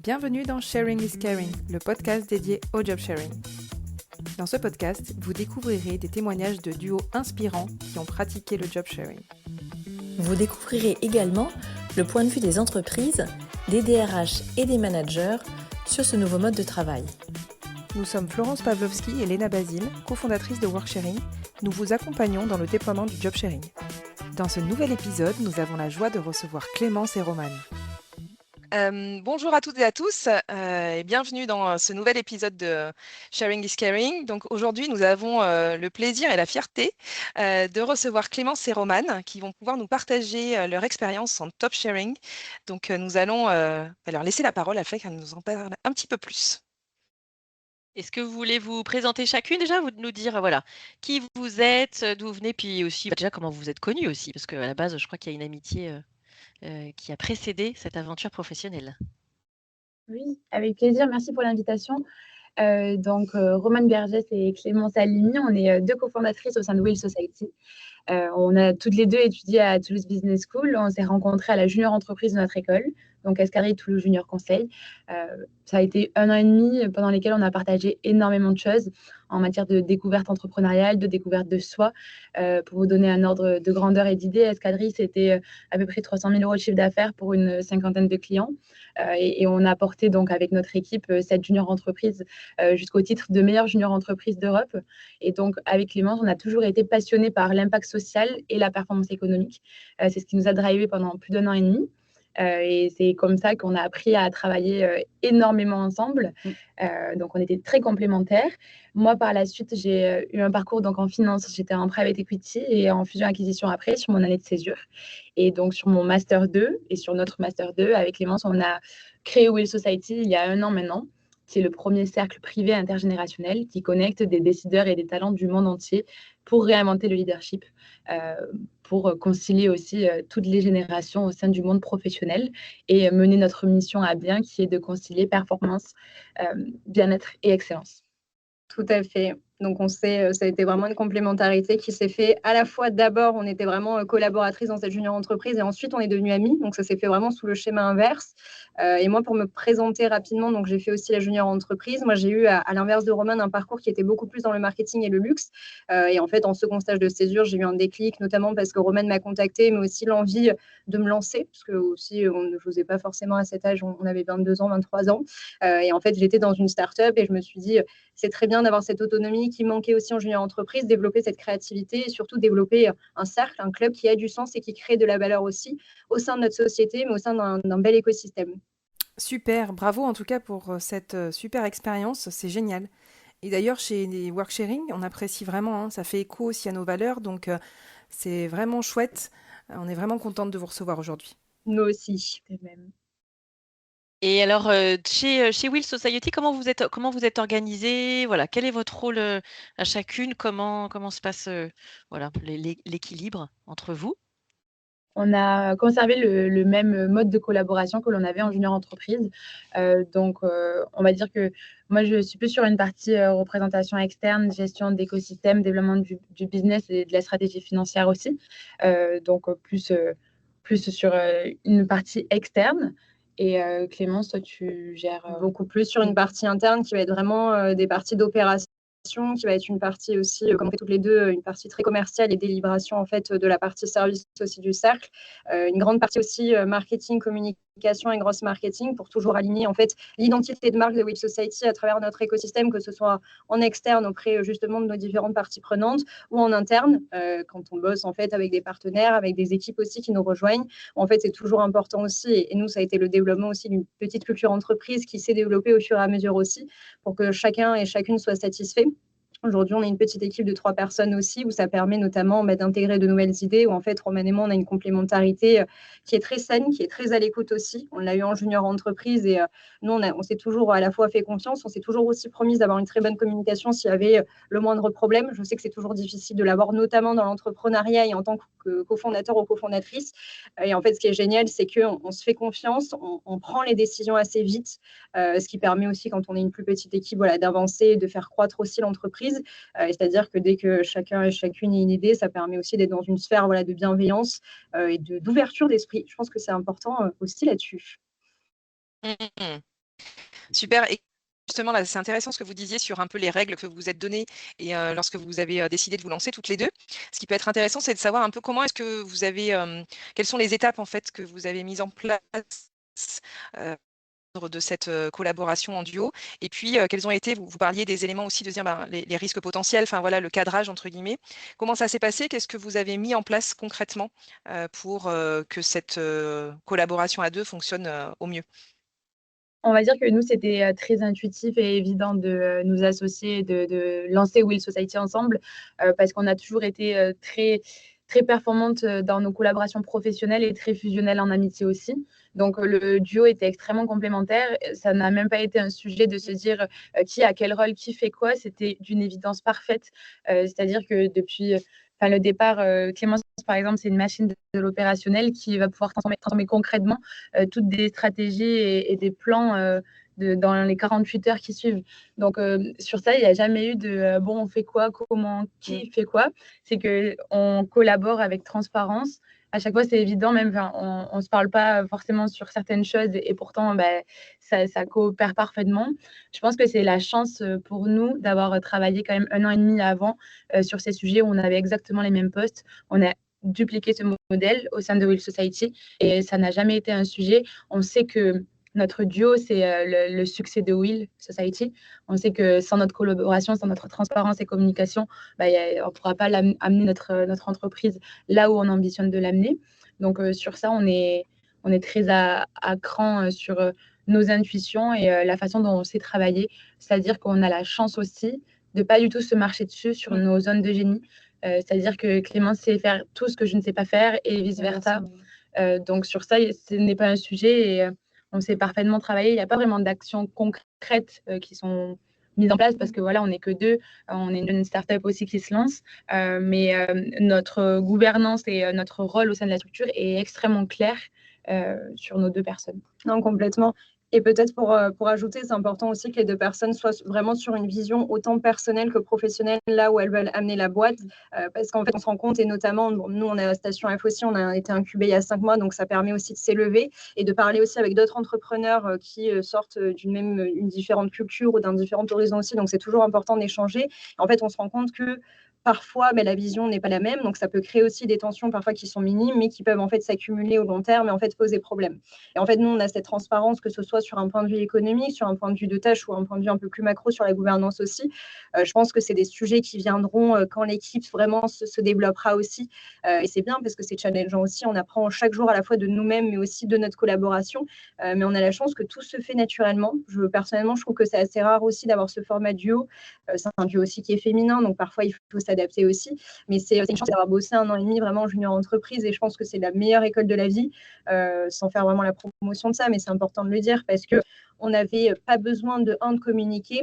Bienvenue dans Sharing is Caring, le podcast dédié au job sharing. Dans ce podcast, vous découvrirez des témoignages de duos inspirants qui ont pratiqué le job sharing. Vous découvrirez également le point de vue des entreprises, des DRH et des managers sur ce nouveau mode de travail. Nous sommes Florence Pavlovski et Léna Basile, cofondatrices de Worksharing. Nous vous accompagnons dans le déploiement du job sharing. Dans ce nouvel épisode, nous avons la joie de recevoir Clémence et Romane. Bonjour à toutes et à tous et bienvenue dans ce nouvel épisode de Sharing is Caring. Donc aujourd'hui, nous avons le plaisir et la fierté de recevoir Clémence et Romane qui vont pouvoir nous partager leur expérience en top sharing. Donc nous allons leur laisser la parole afin qu'elles nous en parlent un petit peu plus. Est-ce que vous voulez vous présenter chacune déjà, vous nous dire voilà qui vous êtes, d'où vous venez, puis aussi déjà comment vous êtes connues aussi, parce qu'à la base, je crois qu'il y a une amitié qui a précédé cette aventure professionnelle. Oui, avec plaisir. Merci pour l'invitation. Romane Bergès et Clémence Aligny, on est deux cofondatrices au sein de Will Society. On a toutes les deux étudié à Toulouse Business School. On s'est rencontrées à la junior entreprise de notre école, donc Ascari Toulouse Junior Conseil. Ça a été 1 an et demi pendant lesquels on a partagé énormément de choses en matière de découverte entrepreneuriale, de découverte de soi. Pour vous donner un ordre de grandeur et d'idée, Escadrille, c'était à peu près 300 000 € de chiffre d'affaires pour une cinquantaine de clients. Et on a porté donc avec notre équipe cette junior entreprise jusqu'au titre de meilleure junior entreprise d'Europe. Et donc avec Clémence, on a toujours été passionnés par l'impact social et la performance économique. C'est ce qui nous a drivé pendant plus d'1 an et demi. Et c'est comme ça qu'on a appris à travailler énormément ensemble. Donc, on était très complémentaires. Moi, par la suite, j'ai eu un parcours donc, en finance. J'étais en private equity et en fusion-acquisition après, sur mon année de césure. Et donc, sur mon Master 2 et sur notre Master 2, avec Clémence, on a créé Will Society il y a 1 an maintenant, qui est le premier cercle privé intergénérationnel qui connecte des décideurs et des talents du monde entier pour réinventer le leadership, pour concilier aussi toutes les générations au sein du monde professionnel et mener notre mission à bien qui est de concilier performance, bien-être et excellence. Tout à fait. Donc, ça a été vraiment une complémentarité qui s'est fait à la fois, d'abord, on était vraiment collaboratrices dans cette junior entreprise et ensuite, on est devenues amies. Donc, ça s'est fait vraiment sous le schéma inverse. Et moi, pour me présenter rapidement, donc j'ai fait aussi la junior entreprise. Moi, j'ai eu, à l'inverse de Romane, un parcours qui était beaucoup plus dans le marketing et le luxe. Et en fait, en second stage de césure, j'ai eu un déclic, notamment parce que Romane m'a contactée, mais aussi l'envie de me lancer, parce que aussi, je n'osais pas forcément à cet âge, on avait 22 ans, 23 ans. Et en fait, j'étais dans une start-up et je me suis dit, c'est très bien d'avoir cette autonomie qui manquait aussi en junior entreprise, développer cette créativité et surtout développer un cercle, un club qui a du sens et qui crée de la valeur aussi au sein de notre société, mais au sein d'un bel écosystème. Super, bravo en tout cas pour cette super expérience, c'est génial. Et d'ailleurs, chez les Worksharing, on apprécie vraiment, ça fait écho aussi à nos valeurs, donc c'est vraiment chouette. On est vraiment contente de vous recevoir aujourd'hui. Nous aussi, même. Et alors, chez Will Society, comment vous êtes organisés? Voilà, quel est votre rôle à chacune? Comment se passe voilà, l'équilibre entre vous? On a conservé le même mode de collaboration que l'on avait en junior entreprise. On va dire que moi, je suis plus sur une partie représentation externe, gestion d'écosystème, développement du business et de la stratégie financière aussi. Plus sur une partie externe. Et Clémence, toi, tu gères beaucoup plus sur une partie interne qui va être vraiment des parties d'opération, qui va être une partie aussi, comme on fait toutes les deux, une partie très commerciale et délibération en fait de la partie service aussi du cercle. Une grande partie aussi marketing, communication et grosse marketing pour toujours aligner en fait l'identité de marque de Will Society à travers notre écosystème, que ce soit en externe auprès justement de nos différentes parties prenantes ou en interne quand on bosse en fait avec des partenaires, avec des équipes aussi qui nous rejoignent. En fait, c'est toujours important aussi et nous, ça a été le développement aussi d'une petite culture entreprise qui s'est développée au fur et à mesure aussi pour que chacun et chacune soit satisfait. Aujourd'hui, on est une petite équipe de 3 personnes aussi, où ça permet notamment d'intégrer de nouvelles idées, où en fait, Romane et moi, on a une complémentarité qui est très saine, qui est très à l'écoute aussi. On l'a eu en junior entreprise et nous, on s'est toujours à la fois fait confiance, on s'est toujours aussi promis d'avoir une très bonne communication s'il y avait le moindre problème. Je sais que c'est toujours difficile de l'avoir, notamment dans l'entrepreneuriat et en tant que cofondateur ou cofondatrice. Et en fait, ce qui est génial, c'est qu'on se fait confiance, on prend les décisions assez vite, ce qui permet aussi, quand on est une plus petite équipe, voilà, d'avancer et de faire croître aussi l'entreprise. C'est-à-dire que dès que chacun et chacune a une idée, ça permet aussi d'être dans une sphère voilà, de bienveillance et d'ouverture d'esprit. Je pense que c'est important aussi là-dessus. Mmh. Super. Et justement, là, c'est intéressant ce que vous disiez sur un peu les règles que vous vous êtes données et lorsque vous avez décidé de vous lancer toutes les deux. Ce qui peut être intéressant, c'est de savoir un peu comment est-ce que vous avez, quelles sont les étapes en fait que vous avez mises en place de cette collaboration en duo. Et puis, quels ont été, vous parliez des éléments aussi de dire les risques potentiels, enfin voilà, le cadrage entre guillemets. Comment ça s'est passé? Qu'est-ce que vous avez mis en place concrètement pour que cette collaboration à deux fonctionne au mieux? On va dire que nous, c'était très intuitif et évident de nous associer, de lancer Will Society ensemble, parce qu'on a toujours été très, très performantes dans nos collaborations professionnelles et très fusionnelles en amitié aussi. Donc, le duo était extrêmement complémentaire. Ça n'a même pas été un sujet de se dire qui a quel rôle, qui fait quoi. C'était d'une évidence parfaite. C'est-à-dire que depuis le départ, Clémence, par exemple, c'est une machine de l'opérationnel qui va pouvoir transformer concrètement toutes des stratégies et des plans dans les 48 heures qui suivent. Donc, sur ça, il n'y a jamais eu de bon, on fait quoi, comment, qui fait quoi. C'est qu'on collabore avec transparence. À chaque fois, c'est évident, même on ne se parle pas forcément sur certaines choses et pourtant, ça coopère parfaitement. Je pense que c'est la chance pour nous d'avoir travaillé quand même 1 an et demi avant sur ces sujets où on avait exactement les mêmes postes. On a dupliqué ce modèle au sein de Will Society et ça n'a jamais été un sujet. On sait que notre duo, c'est le succès de Will Society. On sait que sans notre collaboration, sans notre transparence et communication, on ne pourra pas amener notre entreprise là où on ambitionne de l'amener. Donc, sur ça, on est très à cran sur nos intuitions et la façon dont on sait travailler. C'est-à-dire qu'on a la chance aussi de ne pas du tout se marcher dessus sur nos zones de génie. C'est-à-dire que Clémence sait faire tout ce que je ne sais pas faire et vice-versa. Donc, sur ça, ce n'est pas un sujet et on sait parfaitement travailler. Il n'y a pas vraiment d'actions concrètes qui sont mises en place parce que voilà, on n'est que deux. On est une start-up aussi qui se lance. Mais notre gouvernance et notre rôle au sein de la structure est extrêmement clair sur nos 2 personnes. Non, complètement. Et peut-être pour ajouter, c'est important aussi que les 2 personnes soient vraiment sur une vision autant personnelle que professionnelle, là où elles veulent amener la boîte. Parce qu'en fait, on se rend compte, et notamment, nous, on est à Station F aussi, on a été incubé il y a 5 mois, donc ça permet aussi de s'élever et de parler aussi avec d'autres entrepreneurs qui sortent une différente culture ou d'un différent horizon aussi. Donc, c'est toujours important d'échanger. En fait, on se rend compte que parfois, la vision n'est pas la même, donc ça peut créer aussi des tensions parfois qui sont minimes, mais qui peuvent en fait s'accumuler au long terme et en fait poser problème. Et en fait, nous, on a cette transparence, que ce soit sur un point de vue économique, sur un point de vue de tâche ou un point de vue un peu plus macro sur la gouvernance aussi. Je pense que c'est des sujets qui viendront quand l'équipe vraiment se développera aussi. Et c'est bien parce que c'est challengeant aussi. On apprend chaque jour à la fois de nous-mêmes, mais aussi de notre collaboration. Mais on a la chance que tout se fait naturellement. Personnellement, je trouve que c'est assez rare aussi d'avoir ce format duo. C'est un duo aussi qui est féminin, donc parfois il faut s'adapter aussi. Mais c'est une chance d'avoir bossé 1 an et demi vraiment en junior entreprise et je pense que c'est la meilleure école de la vie, sans faire vraiment la promotion de ça, mais c'est important de le dire parce qu'on n'avait pas besoin de communiquer.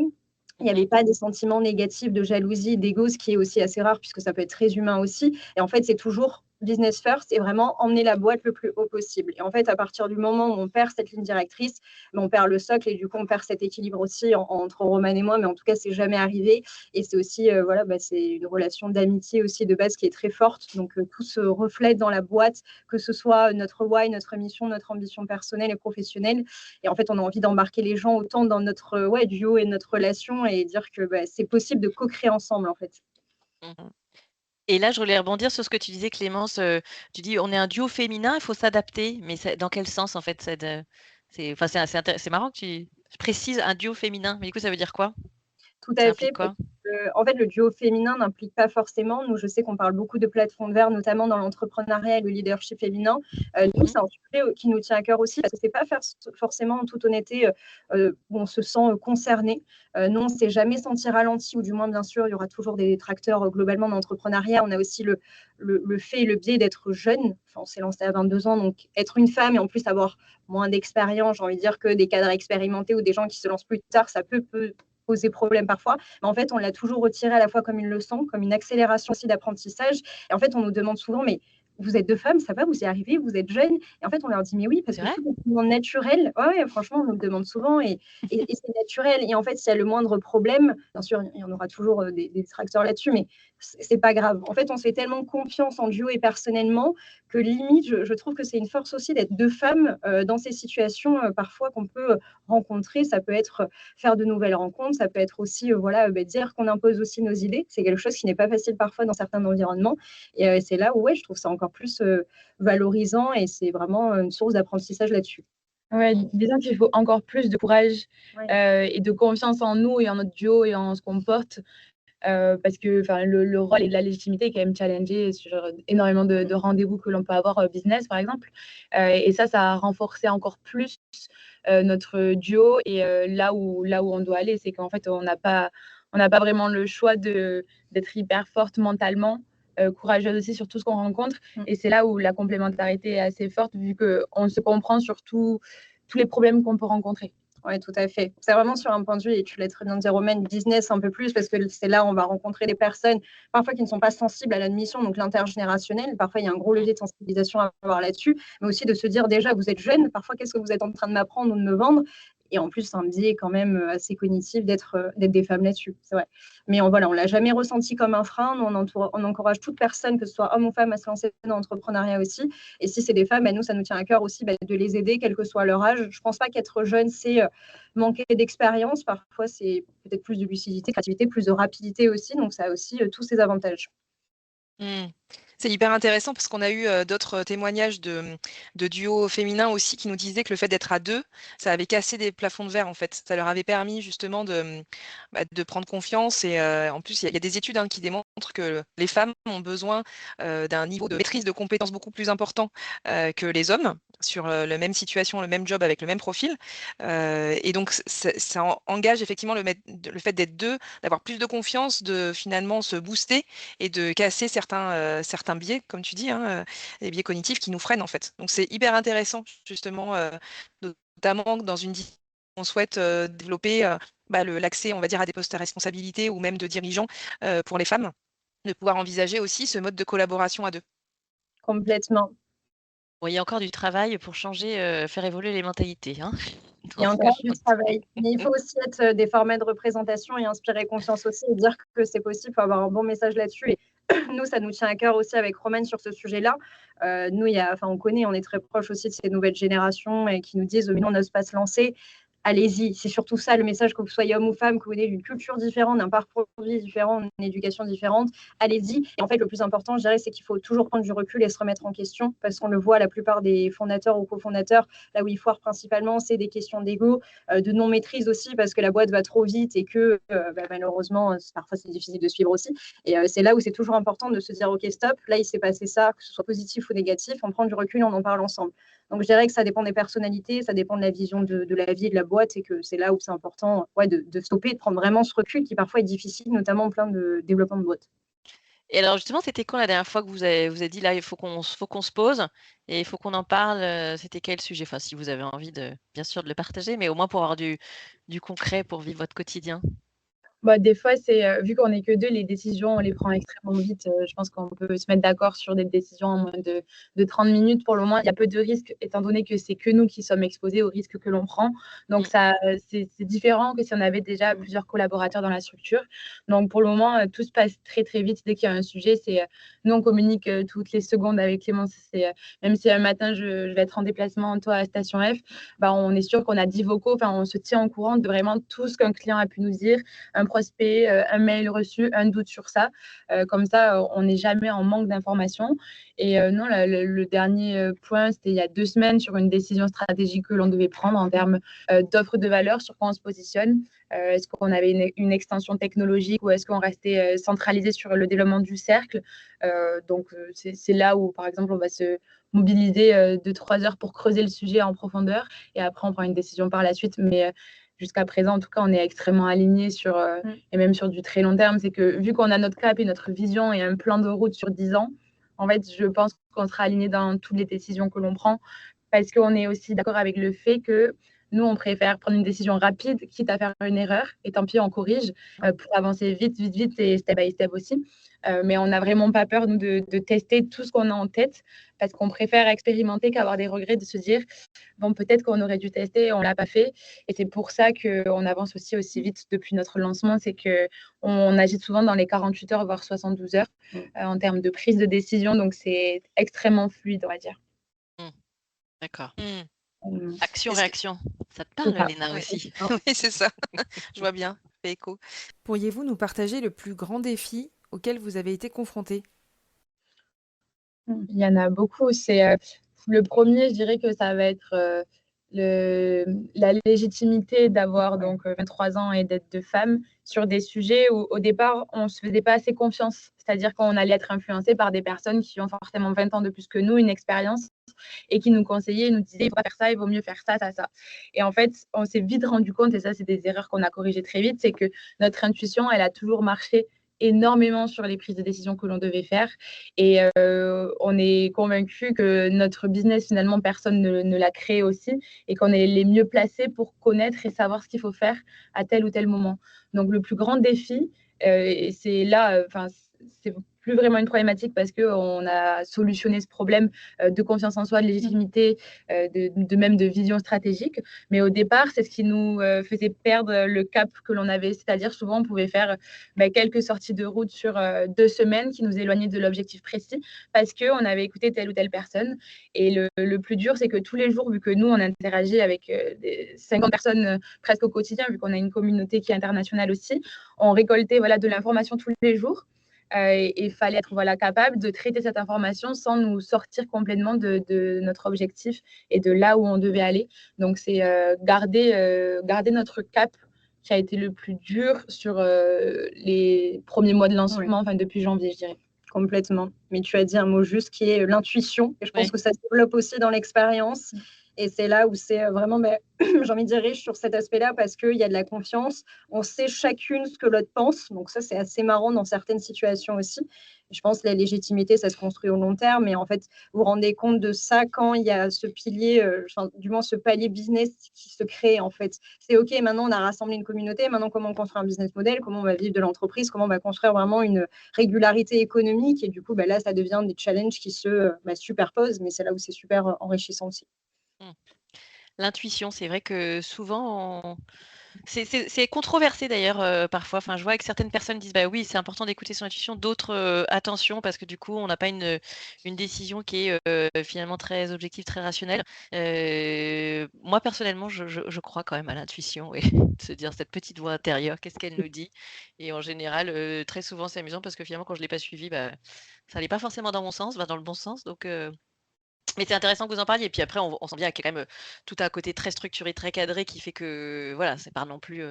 Il n'y avait pas des sentiments négatifs de jalousie, d'ego, ce qui est aussi assez rare puisque ça peut être très humain aussi. Et en fait, c'est toujours business first et vraiment emmener la boîte le plus haut possible. Et en fait, à partir du moment où on perd cette ligne directrice, on perd le socle et du coup, on perd cet équilibre aussi entre Roman et moi. Mais en tout cas, c'est jamais arrivé. Et c'est aussi, c'est une relation d'amitié aussi de base qui est très forte. Donc, tout se reflète dans la boîte, que ce soit notre why, notre mission, notre ambition personnelle et professionnelle. Et en fait, on a envie d'embarquer les gens autant dans notre duo et notre relation et dire que c'est possible de co-créer ensemble, en fait. Et là, je voulais rebondir sur ce que tu disais, Clémence. Tu dis, on est un duo féminin, il faut s'adapter. Mais dans quel sens, en fait c'est marrant que tu précises un duo féminin. Mais du coup, ça veut dire quoi? Tout Ça à implique fait. quoi? En fait, le duo féminin n'implique pas forcément. Nous, je sais qu'on parle beaucoup de plateformes vertes, notamment dans l'entrepreneuriat et le leadership féminin. Nous, c'est un sujet qui nous tient à cœur aussi, parce que ce n'est pas forcément, en toute honnêteté, où on se sent concerné. Nous, on ne s'est jamais senti ralenti, ou du moins, bien sûr, il y aura toujours des détracteurs globalement dans l'entrepreneuriat. On a aussi le fait et le biais d'être jeune. Enfin, on s'est lancé à 22 ans, donc être une femme et en plus avoir moins d'expérience, j'ai envie de dire, que des cadres expérimentés ou des gens qui se lancent plus tard, ça peut poser problème parfois. Mais en fait, on l'a toujours retiré à la fois comme une leçon, comme une accélération aussi d'apprentissage. Et en fait, on nous demande souvent, mais vous êtes 2 femmes, ça va, vous y arrivez, vous êtes jeunes. Et en fait, on leur dit, mais oui, parce C'est que vrai? tout est tellement naturel. Ouais, franchement, on nous le demande souvent et c'est naturel. Et en fait, s'il y a le moindre problème, bien sûr, il y en aura toujours des détracteurs là-dessus, mais c'est pas grave. En fait, on se fait tellement confiance en duo et personnellement que limite, je trouve que c'est une force aussi d'être 2 femmes dans ces situations parfois qu'on peut rencontrer. Ça peut être faire de nouvelles rencontres, ça peut être aussi dire qu'on impose aussi nos idées. C'est quelque chose qui n'est pas facile parfois dans certains environnements. Et c'est là où je trouve ça encore plus valorisant et c'est vraiment une source d'apprentissage là-dessus. Ouais, disons qu'il faut encore plus de courage Ouais. et de confiance en nous et en notre duo et en ce qu'on porte. Parce que le rôle et la légitimité est quand même challengé sur énormément de rendez-vous que l'on peut avoir business, par exemple. Et ça a renforcé encore plus notre duo et là où on doit aller, c'est qu'en fait, on n'a pas vraiment le choix d'être hyper forte mentalement, courageuse aussi sur tout ce qu'on rencontre. Et c'est là où la complémentarité est assez forte, vu qu'on se comprend sur tous les problèmes qu'on peut rencontrer. Oui, tout à fait. C'est vraiment sur un point de vue, et tu l'as très bien dit, Romaine, business un peu plus, parce que c'est là où on va rencontrer des personnes, parfois qui ne sont pas sensibles à l'admission, donc l'intergénérationnel. Parfois, il y a un gros levier de sensibilisation à avoir là-dessus, mais aussi de se dire déjà, vous êtes jeune, parfois, qu'est-ce que vous êtes en train de m'apprendre ou de me vendre? Et en plus, c'est un biais quand même assez cognitif d'être des femmes là-dessus, c'est vrai. Mais on ne l'a jamais ressenti comme un frein. Nous, on encourage toute personne, que ce soit homme ou femme, à se lancer dans l'entrepreneuriat aussi. Et si c'est des femmes, nous, ça nous tient à cœur aussi de les aider, quel que soit leur âge. Je ne pense pas qu'être jeune, c'est manquer d'expérience. Parfois, c'est peut-être plus de lucidité, créativité, plus de rapidité aussi. Donc, ça a aussi tous ses avantages. C'est hyper intéressant parce qu'on a eu d'autres témoignages de duos féminins aussi qui nous disaient que le fait d'être à 2, ça avait cassé des plafonds de verre en fait. Ça leur avait permis justement de prendre confiance et en plus il y a des études qui démontrent que les femmes ont besoin d'un niveau de maîtrise de compétences beaucoup plus important que les hommes sur la même situation, le même job avec le même profil. Et donc ça engage effectivement le fait d'être 2, d'avoir plus de confiance, de finalement se booster et de casser certains biais, comme tu dis, les biais cognitifs qui nous freinent en fait. Donc c'est hyper intéressant justement, notamment dans une discipline on souhaite développer l'accès, on va dire, à des postes à responsabilité ou même de dirigeants pour les femmes, de pouvoir envisager aussi ce mode de collaboration à 2. Complètement. Bon, il y a encore du travail pour changer, faire évoluer les mentalités, hein. Il y a encore du travail. Mais il faut aussi être des formats de représentation et inspirer confiance aussi et dire que c'est possible. Il faut avoir un bon message là-dessus. Et nous, ça nous tient à cœur aussi avec Romaine sur ce sujet-là. Nous, on connaît, on est très proche aussi de ces nouvelles générations et qui nous disent mais nous, on n'ose pas se lancer. Allez-y, c'est surtout ça le message, que vous soyez homme ou femme, que vous ayez une culture différente, un parcours de vie différent, une éducation différente, allez-y. Et en fait, le plus important, je dirais, c'est qu'il faut toujours prendre du recul et se remettre en question, parce qu'on le voit, la plupart des fondateurs ou cofondateurs, là où ils foirent principalement, c'est des questions d'ego, de non-maîtrise aussi, parce que la boîte va trop vite et que malheureusement, parfois c'est difficile de suivre aussi. Et c'est là où c'est toujours important de se dire, ok, stop, là il s'est passé ça, que ce soit positif ou négatif, on prend du recul et on en parle ensemble. Donc, je dirais que ça dépend des personnalités, ça dépend de la vision de la vie et de la boîte et que c'est là où c'est important de stopper, de prendre vraiment ce recul qui parfois est difficile, notamment en plein de développement de boîte. Et alors justement, c'était quand la dernière fois que vous avez dit: «Là, il faut qu'on se pose et il faut qu'on en parle», c'était quel sujet? Enfin, si vous avez envie bien sûr de le partager, mais au moins pour avoir du concret pour vivre votre quotidien. Des fois, c'est vu qu'on n'est que 2, les décisions, on les prend extrêmement vite. Je pense qu'on peut se mettre d'accord sur des décisions en moins de 30 minutes. Pour le moment, il y a peu de risques étant donné que c'est que nous qui sommes exposés aux risques que l'on prend. Donc ça, c'est différent que si on avait déjà plusieurs collaborateurs dans la structure. Donc pour le moment, tout se passe très, très vite. Dès qu'il y a un sujet, nous, on communique toutes les secondes avec Clémence. Même si un matin, je vais être en déplacement, toi, à Station F, on est sûr qu'on a 10 vocaux. Enfin, on se tient au courant de vraiment tout ce qu'un client a pu nous dire, un prospect, un mail reçu, un doute sur ça. Comme ça, on n'est jamais en manque d'informations. Et non, le dernier point, c'était il y a 2 semaines sur une décision stratégique que l'on devait prendre en termes d'offre de valeur, sur quoi on se positionne. Est-ce qu'on avait une extension technologique ou est-ce qu'on restait centralisé sur le développement du cercle? Donc, c'est là où, par exemple, on va se mobiliser 2-3 heures pour creuser le sujet en profondeur et après, on prend une décision par la suite. Mais jusqu'à présent, en tout cas, on est extrêmement alignés sur, et même sur du très long terme. C'est que vu qu'on a notre cap et notre vision et un plan de route sur 10 ans, en fait, je pense qu'on sera alignés dans toutes les décisions que l'on prend parce qu'on est aussi d'accord avec le fait que Nous, on préfère prendre une décision rapide, quitte à faire une erreur, et tant pis, on corrige pour avancer vite, vite, vite et step by step aussi. Mais on n'a vraiment pas peur, nous, de tester tout ce qu'on a en tête parce qu'on préfère expérimenter qu'avoir des regrets de se dire, bon, peut-être qu'on aurait dû tester, on ne l'a pas fait. Et c'est pour ça qu'on avance aussi vite depuis notre lancement, c'est qu'on agit souvent dans les 48 heures, voire 72 heures en termes de prise de décision. Donc, c'est extrêmement fluide, on va dire. D'accord. Hum, Action-réaction. Ça te c'est parle, ça. Léna, aussi? Oui, c'est ça. Je vois bien. Fait écho. Pourriez-vous nous partager le plus grand défi auquel vous avez été confronté? Il y en a beaucoup. Le premier, je dirais que ça va être la légitimité d'avoir donc 23 ans et d'être de femme sur des sujets où au départ, on ne se faisait pas assez confiance. C'est-à-dire qu'on allait être influencé par des personnes qui ont forcément 20 ans de plus que nous, une expérience, et qui nous conseillaient, nous disaient, il ne faut pas faire ça, il vaut mieux faire ça, ça, ça. Et en fait, on s'est vite rendu compte, et ça, c'est des erreurs qu'on a corrigées très vite, c'est que notre intuition, elle a toujours marché énormément sur les prises de décision que l'on devait faire. Et on est convaincu que notre business, finalement, personne ne l'a créé aussi et qu'on est les mieux placés pour connaître et savoir ce qu'il faut faire à tel ou tel moment. Donc, le plus grand défi, et c'est là, c'est plus vraiment une problématique parce qu'on a solutionné ce problème de confiance en soi, de légitimité, même de vision stratégique. Mais au départ, c'est ce qui nous faisait perdre le cap que l'on avait. C'est-à-dire, souvent, on pouvait faire quelques sorties de route sur 2 semaines qui nous éloignaient de l'objectif précis parce qu'on avait écouté telle ou telle personne. Et le plus dur, c'est que tous les jours, vu que nous, on interagit avec 50 personnes presque au quotidien, vu qu'on a une communauté qui est internationale aussi, on récoltait de l'information tous les jours. Et il fallait être capable de traiter cette information sans nous sortir complètement de notre objectif et de là où on devait aller. Donc, c'est garder notre cap qui a été le plus dur sur les premiers mois de lancement, depuis janvier, je dirais. Complètement. Mais tu as dit un mot juste qui est l'intuition. Et je pense que ça se développe aussi dans l'expérience. Et c'est là où c'est vraiment, j'ai envie de dire, riche sur cet aspect-là parce qu'il y a de la confiance. On sait chacune ce que l'autre pense. Donc ça, c'est assez marrant dans certaines situations aussi. Et je pense que la légitimité, ça se construit au long terme. Et en fait, vous vous rendez compte de ça quand il y a ce pilier, du moins ce palier business qui se crée en fait. C'est OK, maintenant on a rassemblé une communauté. Maintenant, comment on construit un business model, comment on va vivre de l'entreprise, comment on va construire vraiment une régularité économique. Et du coup, là, ça devient des challenges qui se superposent. Mais c'est là où c'est super enrichissant aussi. L'intuition, c'est vrai que souvent, c'est controversé d'ailleurs parfois. Enfin, je vois que certaines personnes disent bah oui, c'est important d'écouter son intuition, d'autres attention parce que du coup, on n'a pas une décision qui est finalement très objective, très rationnelle. Moi, personnellement, je crois quand même à l'intuition et de se dire cette petite voix intérieure, qu'est-ce qu'elle nous dit? Et en général, très souvent, c'est amusant parce que finalement, quand je ne l'ai pas suivi, ça n'allait pas forcément dans mon sens, dans le bon sens. Donc, mais c'est intéressant que vous en parliez. Et puis après, on sent bien qu'il y a quand même tout un côté très structuré, très cadré qui fait que, voilà, c'est pas non plus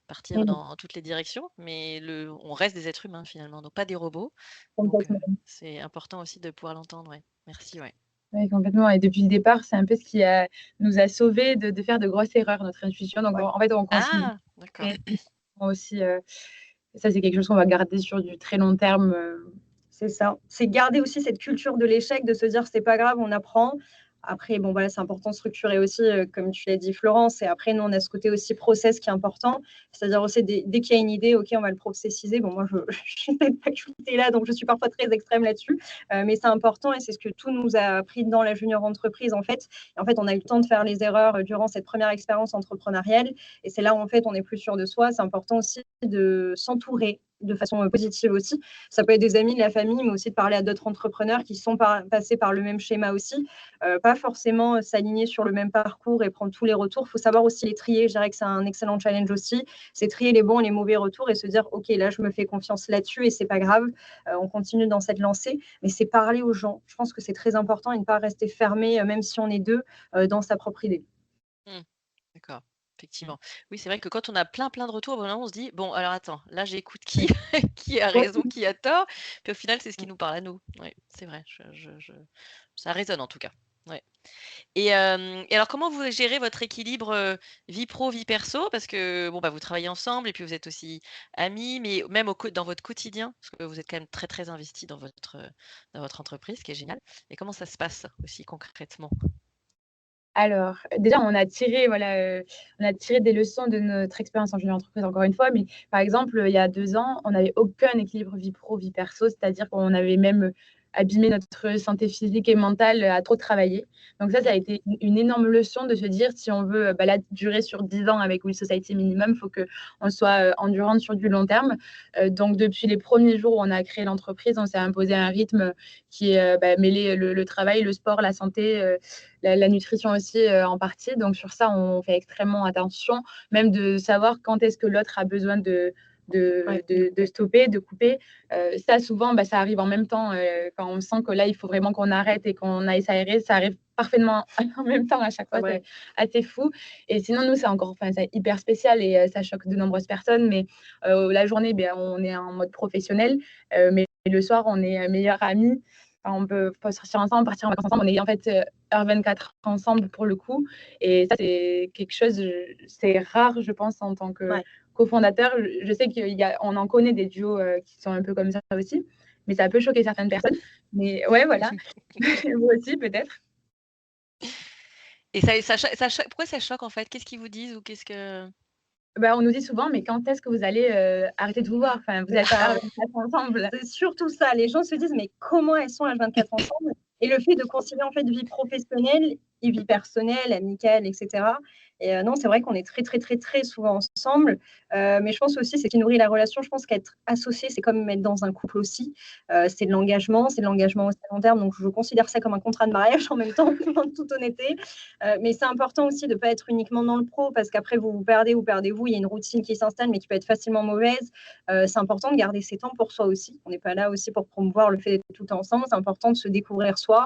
partir dans toutes les directions, mais on reste des êtres humains finalement, donc pas des robots. Donc c'est important aussi de pouvoir l'entendre. Ouais. Merci. Ouais. Oui, complètement. Et depuis le départ, c'est un peu ce qui nous a sauvés de faire de grosses erreurs, notre intuition. Donc, en fait, on continue. Ah, d'accord. Aussi, ça, c'est quelque chose qu'on va garder sur du très long terme. C'est ça. C'est garder aussi cette culture de l'échec, de se dire c'est pas grave, on apprend. Après, c'est important de structurer aussi, comme tu l'as dit, Florence. Et après, nous, on a ce côté aussi process qui est important. C'est-à-dire aussi, dès qu'il y a une idée, OK, on va le processiser. Bon, moi, je suis cette faculté-là, donc je suis parfois très extrême là-dessus. Mais c'est important et c'est ce que tout nous a appris dans la junior entreprise, en fait. Et en fait, on a eu le temps de faire les erreurs durant cette première expérience entrepreneuriale. Et c'est là où, en fait, on est plus sûr de soi. C'est important aussi de s'entourer de façon positive aussi. Ça peut être des amis, de la famille, mais aussi de parler à d'autres entrepreneurs qui sont passés par le même schéma aussi. Pas forcément s'aligner sur le même parcours et prendre tous les retours. Il faut savoir aussi les trier. Je dirais que c'est un excellent challenge aussi. C'est trier les bons et les mauvais retours et se dire, OK, là, je me fais confiance là-dessus et c'est pas grave. On continue dans cette lancée. Mais c'est parler aux gens. Je pense que c'est très important et ne pas rester fermé, même si on est deux, dans sa propre idée. D'accord. Effectivement. Oui, c'est vrai que quand on a plein de retours, vraiment, on se dit bon, alors attends, là j'écoute qui qui a raison, qui a tort. Puis au final, c'est ce qui nous parle à nous. Oui, c'est vrai. Ça résonne en tout cas. Ouais. Et alors, comment vous gérez votre équilibre vie pro, vie perso? Parce que bon, vous travaillez ensemble et puis vous êtes aussi amis, mais même dans votre quotidien, parce que vous êtes quand même très très investi dans votre entreprise, ce qui est génial. Et comment ça se passe aussi concrètement? Alors, déjà, on a tiré des leçons de notre expérience en junior entreprise, encore une fois. Mais par exemple, il y a 2 ans, on n'avait aucun équilibre vie pro, vie perso. C'est-à-dire qu'on avait même abîmé notre santé physique et mentale à trop travailler. Donc ça a été une énorme leçon de se dire, si on veut durer sur 10 ans avec Will Society minimum, il faut qu'on soit endurante sur du long terme. Donc, depuis les premiers jours où on a créé l'entreprise, on s'est imposé un rythme qui est mêlé le travail, le sport, la santé, la nutrition aussi en partie. Donc, sur ça, on fait extrêmement attention, même de savoir quand est-ce que l'autre a besoin de stopper, de couper. Ça, souvent, ça arrive en même temps. Quand on sent que là, il faut vraiment qu'on arrête et qu'on aille s'aérer, ça arrive parfaitement en même temps à chaque fois. Ouais. C'est assez fou. Et sinon, nous, c'est hyper spécial et ça choque de nombreuses personnes. Mais la journée, on est en mode professionnel. Mais le soir, on est meilleurs amis. Enfin, on peut sortir ensemble, partir en vacances ensemble. On est en fait H24 ensemble pour le coup. Et ça, c'est quelque chose, c'est rare, je pense, en tant que cofondateur. Je sais qu'on en connaît des duos qui sont un peu comme ça aussi, mais ça peut choquer certaines personnes. Mais ouais, voilà. Vous aussi, peut-être. Et pourquoi ça choque en fait? Qu'est-ce qu'ils vous disent ou qu'est-ce que... On nous dit souvent, mais quand est-ce que vous allez arrêter de vous voir? Enfin, vous êtes pas ensemble. C'est surtout ça. Les gens se disent, mais comment elles sont H24 ensemble? Et le fait de concilier en fait vie professionnelle et vie personnelle, amicale, etc. Et non, c'est vrai qu'on est très, très, très, très souvent ensemble. Mais je pense aussi, c'est ce qui nourrit la relation. Je pense qu'être associé, c'est comme être dans un couple aussi. C'est de l'engagement aussi à long terme. Donc, je considère ça comme un contrat de mariage en même temps, en toute honnêteté. Mais c'est important aussi de ne pas être uniquement dans le pro parce qu'après, vous perdez. Il y a une routine qui s'installe, mais qui peut être facilement mauvaise. C'est important de garder ses temps pour soi aussi. On n'est pas là aussi pour promouvoir le fait d'être tout ensemble. C'est important de se découvrir soi.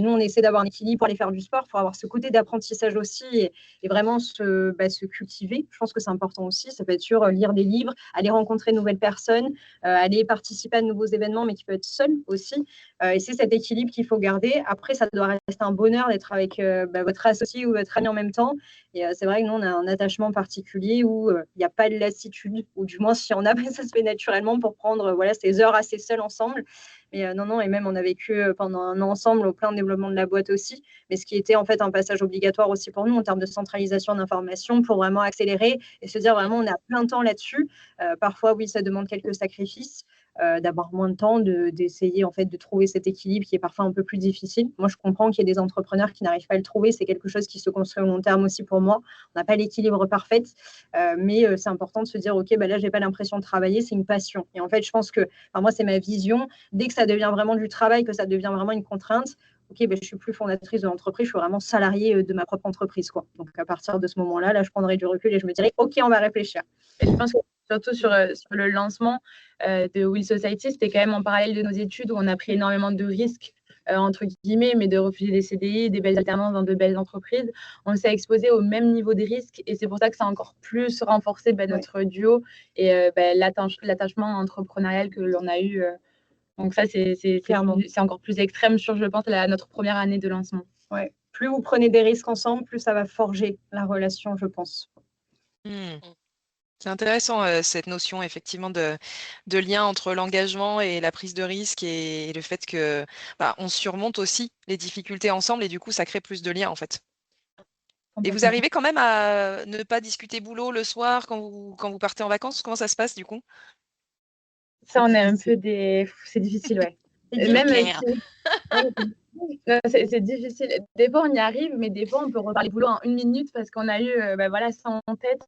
Nous, on essaie d'avoir un équilibre pour aller faire du sport, pour avoir ce côté d'apprentissage aussi et vraiment se cultiver. Je pense que c'est important aussi. Ça peut être sûr lire des livres, aller rencontrer de nouvelles personnes, aller participer à de nouveaux événements, mais qui peut être seul aussi. Et c'est cet équilibre qu'il faut garder. Après, ça doit rester un bonheur d'être avec votre associé ou votre ami en même temps. Et c'est vrai que nous, on a un attachement particulier où il n'y a pas de lassitude, ou du moins, s'il y en a, ça se fait naturellement pour prendre ces heures assez seules ensemble. Mais non, et même on a vécu pendant un an ensemble au plein développement de la boîte aussi, mais ce qui était en fait un passage obligatoire aussi pour nous en termes de centralisation d'informations pour vraiment accélérer et se dire vraiment on est à plein temps là-dessus. Parfois, oui, ça demande quelques sacrifices, d'avoir moins de temps, d'essayer en fait de trouver cet équilibre qui est parfois un peu plus difficile. Moi, je comprends qu'il y ait des entrepreneurs qui n'arrivent pas à le trouver, c'est quelque chose qui se construit au long terme aussi pour moi. On n'a pas l'équilibre parfait, mais c'est important de se dire, ok, là, j'ai pas l'impression de travailler, c'est une passion. Et en fait, je pense que, moi, c'est ma vision. Dès que ça devient vraiment du travail, que ça devient vraiment une contrainte, ok, je suis plus fondatrice de l'entreprise, je suis vraiment salariée de ma propre entreprise, quoi. Donc, à partir de ce moment-là, là, je prendrai du recul et je me dirai, ok, on va réfléchir. Et je pense que surtout sur le lancement de Will Society, c'était quand même en parallèle de nos études où on a pris énormément de risques, entre guillemets, mais de refuser des CDI, des belles alternances dans de belles entreprises. On s'est exposé au même niveau de risque et c'est pour ça que ça a encore plus renforcé notre duo et l'attachement entrepreneurial que l'on a eu. Donc ça, c'est encore plus extrême sur, je pense, notre première année de lancement. Ouais. Plus vous prenez des risques ensemble, plus ça va forger la relation, je pense. C'est intéressant cette notion effectivement de lien entre l'engagement et la prise de risque et le fait que on surmonte aussi les difficultés ensemble et du coup ça crée plus de liens en fait. Et vous arrivez quand même à ne pas discuter boulot le soir quand vous partez en vacances? Comment ça se passe du coup? Ça, on est un peu c'est difficile, ouais. Même c'est difficile. Des fois, on y arrive, mais des fois, on peut reparler boulot en 1 minute parce qu'on a eu ça en tête.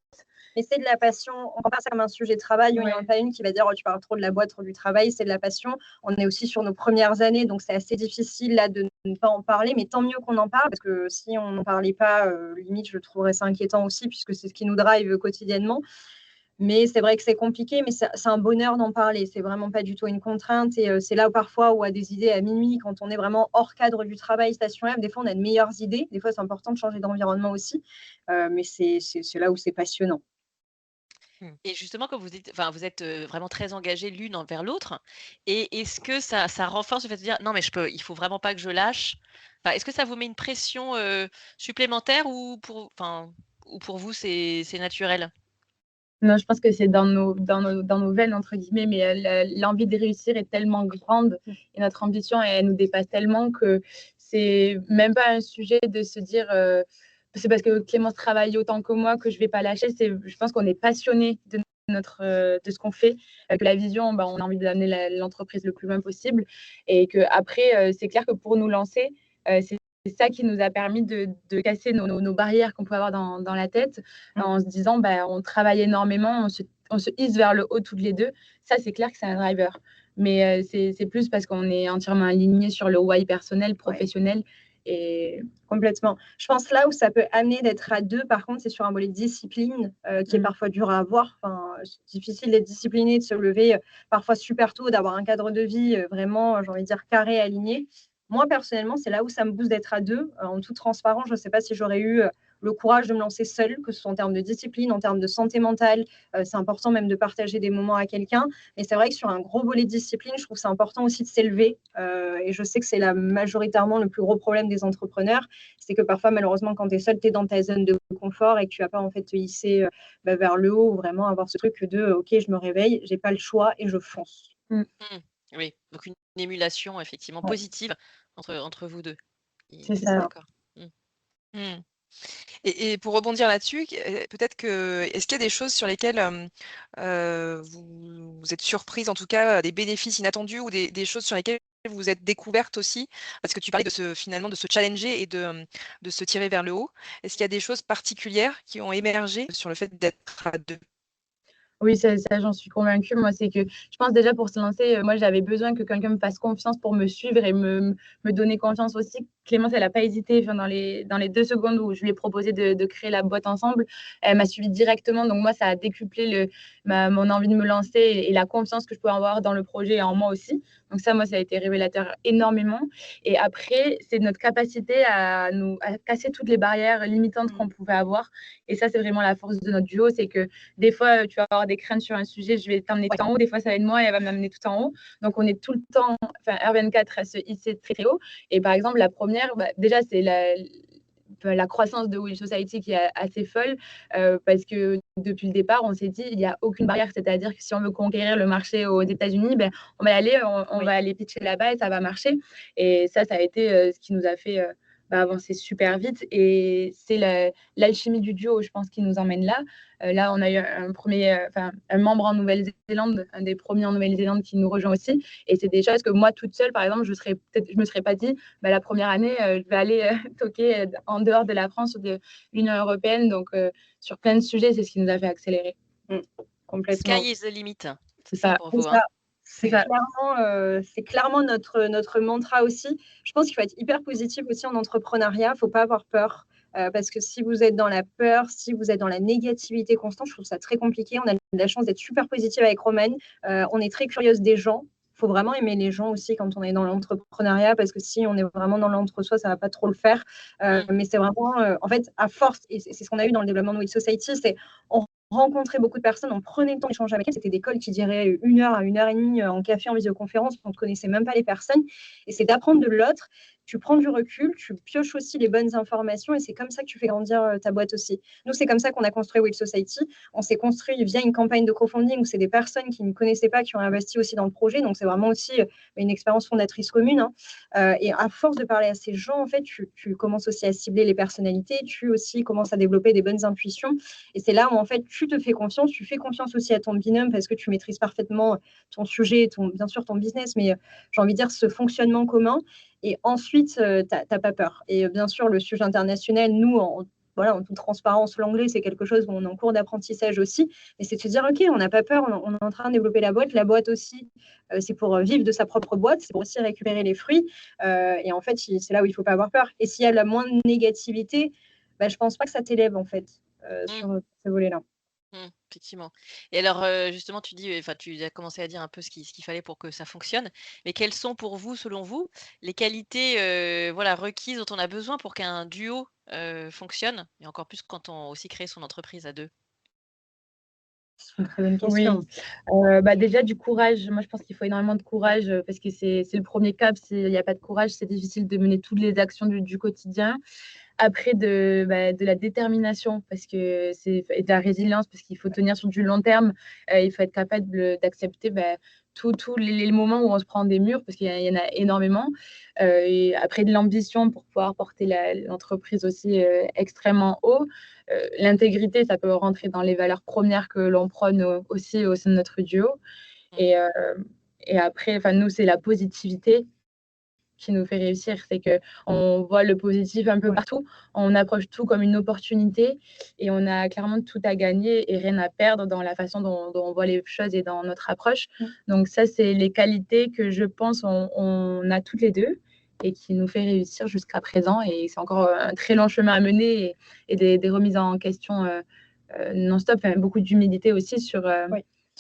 Mais c'est de la passion. On prend pas ça comme un sujet de travail où il n'y en a pas une qui va dire tu parles trop de la boîte, trop du travail. C'est de la passion. On est aussi sur nos premières années, donc c'est assez difficile là de ne pas en parler. Mais tant mieux qu'on en parle parce que si on n'en parlait pas, limite, je trouverais ça inquiétant aussi puisque c'est ce qui nous drive quotidiennement. Mais c'est vrai que c'est compliqué, mais c'est un bonheur d'en parler. C'est vraiment pas du tout une contrainte. Et c'est là où parfois on a des idées à minuit, quand on est vraiment hors cadre du travail, station F, des fois on a de meilleures idées. Des fois, c'est important de changer d'environnement aussi. Mais c'est là où c'est passionnant. Et justement, quand vous êtes vraiment très engagés l'une envers l'autre, et est-ce que ça renforce le fait de dire non, mais il faut vraiment pas que je lâche? Est-ce que ça vous met une pression supplémentaire ou pour vous c'est naturel? Non, je pense que c'est dans nos veines, entre guillemets, mais l'envie de réussir est tellement grande et notre ambition, elle nous dépasse tellement que c'est même pas un sujet de se dire c'est parce que Clémence travaille autant que moi que je vais pas lâcher. Je pense qu'on est passionné de de ce qu'on fait, que la vision, on a envie d'amener l'entreprise le plus loin possible, et que après, c'est clair que pour nous lancer, c'est ça qui nous a permis de casser nos barrières qu'on peut avoir dans la tête, en se disant, on travaille énormément, on se hisse vers le haut toutes les deux. Ça, c'est clair que c'est un driver. Mais c'est plus parce qu'on est entièrement aligné sur le why personnel, professionnel. Et complètement. Je pense là où ça peut amener d'être à deux, par contre, c'est sur un volet de discipline qui est parfois dur à avoir. Enfin, c'est difficile d'être discipliné, de se lever parfois super tôt, d'avoir un cadre de vie vraiment, j'ai envie de dire, carré, aligné. Moi, personnellement, c'est là où ça me booste d'être à deux. En toute transparence, je ne sais pas si j'aurais eu le courage de me lancer seule, que ce soit en termes de discipline, en termes de santé mentale. C'est important même de partager des moments à quelqu'un. Mais c'est vrai que sur un gros volet de discipline, je trouve que c'est important aussi de s'élever. Et je sais que c'est majoritairement le plus gros problème des entrepreneurs. C'est que parfois, malheureusement, quand tu es seul, tu es dans ta zone de confort et que tu vas pas en fait te hisser vers le haut, ou vraiment avoir ce truc de OK, je me réveille, j'ai pas le choix et je fonce. Oui, donc une émulation effectivement positive entre vous deux. C'est ça. D'accord. Et pour rebondir là-dessus, peut-être est-ce qu'il y a des choses sur lesquelles vous êtes surprise, en tout cas des bénéfices inattendus, ou des choses sur lesquelles vous vous êtes découverte aussi? Parce que tu parlais finalement de se challenger et de se tirer vers le haut. Est-ce qu'il y a des choses particulières qui ont émergé sur le fait d'être à deux? Oui, ça j'en suis convaincue. Moi, c'est que je pense déjà pour se lancer, moi, j'avais besoin que quelqu'un me fasse confiance pour me suivre et me donner confiance aussi. Clémence, elle n'a pas hésité. Enfin, dans les 2 secondes où je lui ai proposé de créer la boîte ensemble, elle m'a suivi directement. Donc, moi, ça a décuplé mon envie de me lancer et la confiance que je pouvais avoir dans le projet et en moi aussi. Donc, ça, moi, ça a été révélateur énormément. Et après, c'est notre capacité à casser toutes les barrières limitantes qu'on pouvait avoir. Et ça, c'est vraiment la force de notre duo. C'est que des fois, tu vas avoir des craintes sur un sujet, je vais t'emmener tout en haut. Des fois, ça va être moi et elle va m'amener tout en haut. Donc, on est tout le temps, enfin, R24 à se hisser très, très haut. Et par exemple, la première, déjà, c'est la croissance de Will Society qui est assez folle parce que depuis le départ, on s'est dit il n'y a aucune barrière. C'est-à-dire que si on veut conquérir le marché aux États-Unis, on va y aller, on va aller pitcher là-bas et ça va marcher. Et ça a été ce qui nous a fait avancer super vite. Et c'est l'alchimie du duo, je pense, qui nous emmène là. Là, on a eu un membre en Nouvelle-Zélande, un des premiers en Nouvelle-Zélande qui nous rejoint aussi. Et c'est des choses que moi, toute seule, par exemple, je me serais pas dit, la première année, je vais aller toquer en dehors de la France ou de l'Union européenne. Donc, sur plein de sujets, c'est ce qui nous a fait accélérer. Complètement. Sky is the limit. C'est ça. Pour vous. C'est clairement notre mantra aussi. Je pense qu'il faut être hyper positif aussi en entrepreneuriat. Il ne faut pas avoir peur. Parce que si vous êtes dans la peur, si vous êtes dans la négativité constante, je trouve ça très compliqué. On a la chance d'être super positive avec Romane. On est très curieuse des gens. Il faut vraiment aimer les gens aussi quand on est dans l'entrepreneuriat, parce que si on est vraiment dans l'entre-soi, ça ne va pas trop le faire. Mais c'est vraiment, en fait, à force, et c'est ce qu'on a eu dans le développement de Will Society, c'est on rencontrer beaucoup de personnes, on prenait le temps d'échanger avec elles. C'était des calls qui duraient 1 heure à 1h30 en café, en visioconférence. On ne connaissait même pas les personnes. Et c'est d'apprendre de l'autre. Tu prends du recul, tu pioches aussi les bonnes informations et c'est comme ça que tu fais grandir ta boîte aussi. Nous, c'est comme ça qu'on a construit Will Society. On s'est construit via une campagne de crowdfunding où c'est des personnes qui ne connaissaient pas, qui ont investi aussi dans le projet. Donc, c'est vraiment aussi une expérience fondatrice commune. Et à force de parler à ces gens, en fait, tu commences aussi à cibler les personnalités. Tu aussi commences à développer des bonnes intuitions. Et c'est là où, en fait, tu te fais confiance. Tu fais confiance aussi à ton binôme parce que tu maîtrises parfaitement ton sujet, bien sûr ton business, mais j'ai envie de dire ce fonctionnement commun. Et ensuite, tu n'as pas peur. Et bien sûr, le sujet international, nous, en toute transparence, l'anglais, c'est quelque chose où on est en cours d'apprentissage aussi. Mais c'est de se dire, OK, on n'a pas peur, on est en train de développer la boîte. La boîte aussi, c'est pour vivre de sa propre boîte, c'est pour aussi récupérer les fruits. Et en fait, c'est là où il ne faut pas avoir peur. Et s'il y a la moindre négativité, je ne pense pas que ça t'élève, en fait, sur ce volet-là. Effectivement. Et alors, justement, tu as commencé à dire un peu ce qu'il fallait pour que ça fonctionne. Mais quelles sont pour vous, selon vous, les qualités requises dont on a besoin pour qu'un duo fonctionne, et encore plus quand on aussi crée son entreprise à deux? C'est une très bonne question. Oui. Déjà, du courage. Moi, je pense qu'il faut énormément de courage parce que c'est le premier cap. S'il n'y a pas de courage, c'est difficile de mener toutes les actions du quotidien. après de la détermination et de la résilience, parce qu'il faut tenir sur du long terme. Il faut être capable d'accepter tous les moments où on se prend des murs, parce qu'il y en a énormément. Et après de l'ambition pour pouvoir porter l'entreprise aussi extrêmement haut. L'intégrité, ça peut rentrer dans les valeurs premières que l'on prône aussi au sein de notre duo. Et après, nous, c'est la positivité qui nous fait réussir. C'est qu'on voit le positif un peu partout. On approche tout comme une opportunité et on a clairement tout à gagner et rien à perdre dans la façon dont on voit les choses et dans notre approche. Donc ça, c'est les qualités que je pense on a toutes les deux et qui nous fait réussir jusqu'à présent. Et c'est encore un très long chemin à mener et des remises en question non-stop. Beaucoup d'humilité aussi sur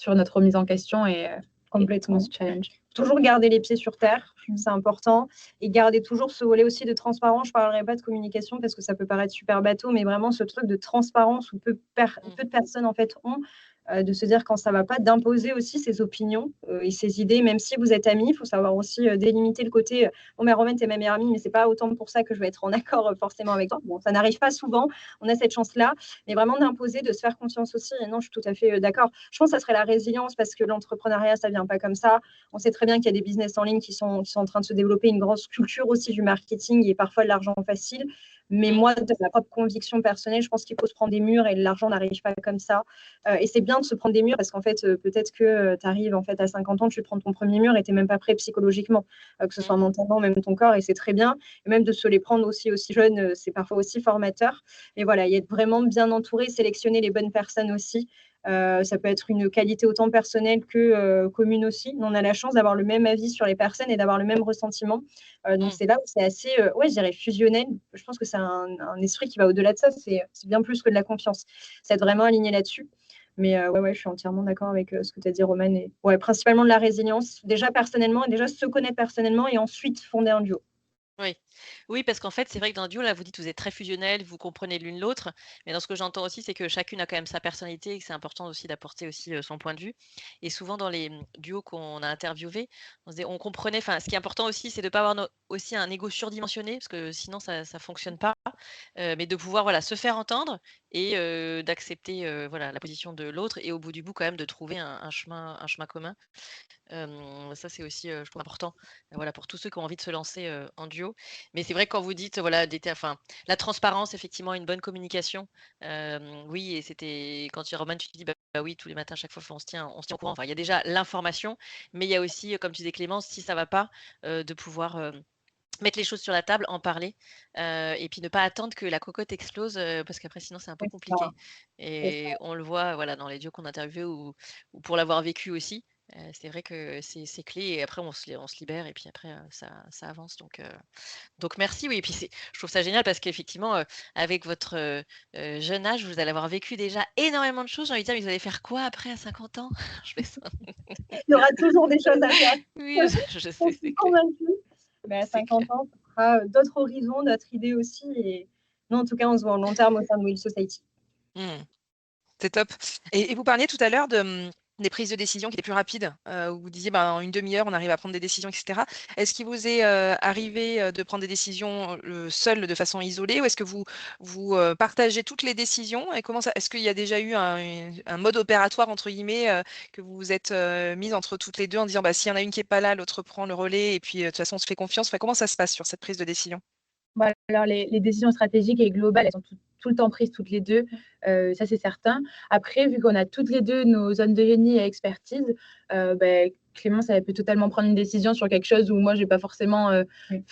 notre remise en question et Complètement. ce challenge. Toujours garder les pieds sur terre, c'est important, et garder toujours ce volet aussi de transparence. Je ne parlerai pas de communication parce que ça peut paraître super bateau, mais vraiment ce truc de transparence où peu de personnes en fait ont, de se dire quand ça ne va pas, d'imposer aussi ses opinions et ses idées, même si vous êtes amis. Il faut savoir aussi délimiter le côté bon, mais Romaine, tu es ma meilleure amie, mais ce n'est pas autant pour ça que je vais être en accord forcément avec toi. Bon, ça n'arrive pas souvent, on a cette chance-là, mais vraiment d'imposer, de se faire confiance aussi. Et non, je suis tout à fait d'accord. Je pense que ça serait la résilience, parce que l'entrepreneuriat, ça ne vient pas comme ça. On sait très bien qu'il y a des business en ligne qui sont en train de se développer, une grosse culture aussi du marketing et parfois de l'argent facile. Mais moi, de ma propre conviction personnelle, je pense qu'il faut se prendre des murs et l'argent n'arrive pas comme ça. Et c'est bien de se prendre des murs parce qu'en fait, peut-être que tu arrives en fait, à 50 ans, tu prends ton premier mur et tu n'es même pas prêt psychologiquement, que ce soit mentalement, même ton corps, et c'est très bien. Et même de se les prendre aussi jeune, c'est parfois aussi formateur. Et voilà, y être vraiment bien entouré, sélectionner les bonnes personnes aussi. Ça peut être une qualité autant personnelle que commune aussi. On a la chance d'avoir le même avis sur les personnes et d'avoir le même ressentiment. Donc, c'est là où c'est assez, je dirais fusionnel. Je pense que c'est un esprit qui va au-delà de ça. C'est bien plus que de la confiance. C'est être vraiment aligné là-dessus. Mais je suis entièrement d'accord avec ce que tu as dit, Romane. Et, principalement de la résilience, déjà personnellement, et déjà se connaître personnellement, et ensuite fonder un duo. Oui, parce qu'en fait, c'est vrai que dans le duo, là, vous dites que vous êtes très fusionnels, vous comprenez l'une l'autre. Mais dans ce que j'entends aussi, c'est que chacune a quand même sa personnalité et que c'est important aussi d'apporter aussi son point de vue. Et souvent, dans les duos qu'on a interviewés, on comprenait. Enfin, ce qui est important aussi, c'est de ne pas avoir aussi un ego surdimensionné, parce que sinon, ça ne fonctionne pas. Mais de pouvoir se faire entendre et d'accepter la position de l'autre. Et au bout du bout, quand même, de trouver un chemin commun. Ça, c'est aussi, je trouve important, pour tous ceux qui ont envie de se lancer en duo. Mais c'est vrai que quand vous dites, la transparence, effectivement, une bonne communication. Oui, et c'était quand Roman, tu dis, bah oui, tous les matins, chaque fois, on se tient au courant. Enfin, il y a déjà l'information, mais il y a aussi, comme tu disais, Clémence, si ça va pas, de pouvoir mettre les choses sur la table, en parler, et puis ne pas attendre que la cocotte explose, parce qu'après, sinon, c'est un peu compliqué. Et on le voit, dans les duos qu'on a interviewés ou pour l'avoir vécu aussi. C'est vrai que c'est clé, et après on se libère, et puis après ça avance, donc merci. Oui, et puis je trouve ça génial parce qu'effectivement avec votre jeune âge, vous allez avoir vécu déjà énormément de choses. J'ai envie de dire, mais vous allez faire quoi après à 50 ans? Je fais ça. Il y aura toujours des choses à faire. Oui, je sais, Je suis convaincue. Mais à 50 ans, ce sera d'autres horizons, notre idée aussi. Et non, en tout cas, on se voit en long terme au sein de Will Society. C'est top. Et vous parliez tout à l'heure des prises de décision qui étaient plus rapides, où vous disiez en une demi-heure, on arrive à prendre des décisions, etc. Est-ce qu'il vous est arrivé de prendre des décisions seul, de façon isolée, ou est-ce que vous partagez toutes les décisions, et est-ce qu'il y a déjà eu un mode opératoire, entre guillemets, que vous vous êtes mis entre toutes les deux en disant s'il y en a une qui n'est pas là, l'autre prend le relais, et puis de toute façon on se fait confiance. Enfin, comment ça se passe sur cette prise de décision? Alors, les décisions stratégiques et globales, elles sont tout le temps prises toutes les deux, ça c'est certain. Après, vu qu'on a toutes les deux nos zones de génie et expertise, Clémence, elle peut totalement prendre une décision sur quelque chose où moi, je n'ai pas forcément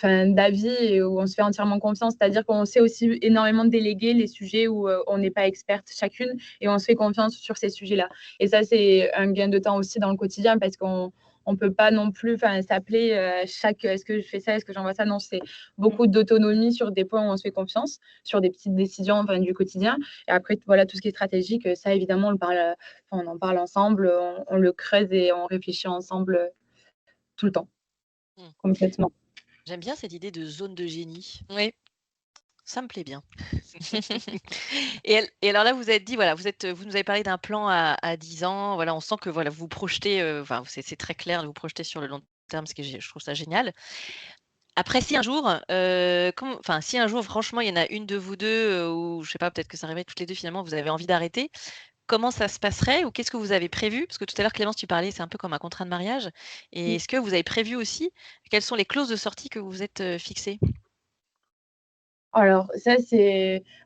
d'avis, et où on se fait entièrement confiance. C'est-à-dire qu'on sait aussi énormément déléguer les sujets où on n'est pas experte chacune, et on se fait confiance sur ces sujets-là. Et ça, c'est un gain de temps aussi dans le quotidien, parce qu'on ne peut pas non plus s'appeler est-ce que je fais ça, est-ce que j'envoie ça. Non, c'est beaucoup d'autonomie sur des points où on se fait confiance, sur des petites décisions du quotidien. Et après, tout ce qui est stratégique, ça, évidemment, on en parle ensemble, on le creuse et on réfléchit ensemble tout le temps. Complètement. J'aime bien cette idée de zone de génie. Oui. Ça me plaît bien. Et alors là, vous êtes dit, vous nous avez parlé d'un plan à 10 ans. On sent que vous projetez, c'est très clair de vous projeter sur le long terme, je trouve ça génial. Après, si un jour, si un jour, franchement, il y en a une de vous deux, ou je sais pas, peut-être que ça arriverait toutes les deux finalement, vous avez envie d'arrêter, comment ça se passerait ou qu'est-ce que vous avez prévu? Parce que tout à l'heure, Clémence, tu parlais, c'est un peu comme un contrat de mariage. Et est-ce que vous avez prévu aussi quelles sont les clauses de sortie que vous vous êtes fixées? Alors, ça,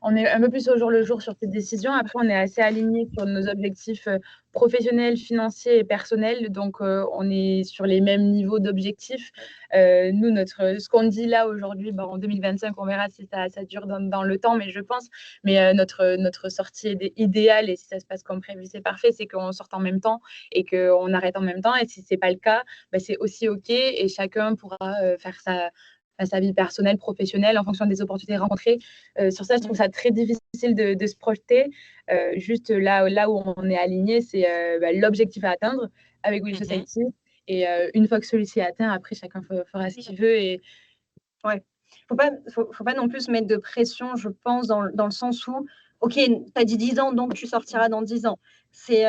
on est un peu plus au jour le jour sur cette décision. Après, on est assez alignés sur nos objectifs professionnels, financiers et personnels. Donc, on est sur les mêmes niveaux d'objectifs. Nous, ce qu'on dit là aujourd'hui, en 2025, on verra si ça dure dans le temps, mais je pense. Mais notre sortie idéale, et si ça se passe comme prévu, c'est parfait, c'est qu'on sorte en même temps et qu'on arrête en même temps. Et si ce n'est pas le cas, c'est aussi OK et chacun pourra faire sa vie personnelle, professionnelle, en fonction des opportunités rencontrées. Sur ça, je trouve ça très difficile de se projeter. Juste là où on est aligné, c'est l'objectif à atteindre avec Will Society. Et une fois que celui-ci est atteint, après, chacun fera ce qu'il veut. Et Ouais. Faut pas non plus se mettre de pression, je pense, dans le sens où, OK, tu as dit 10 ans, donc tu sortiras dans 10 ans. C'est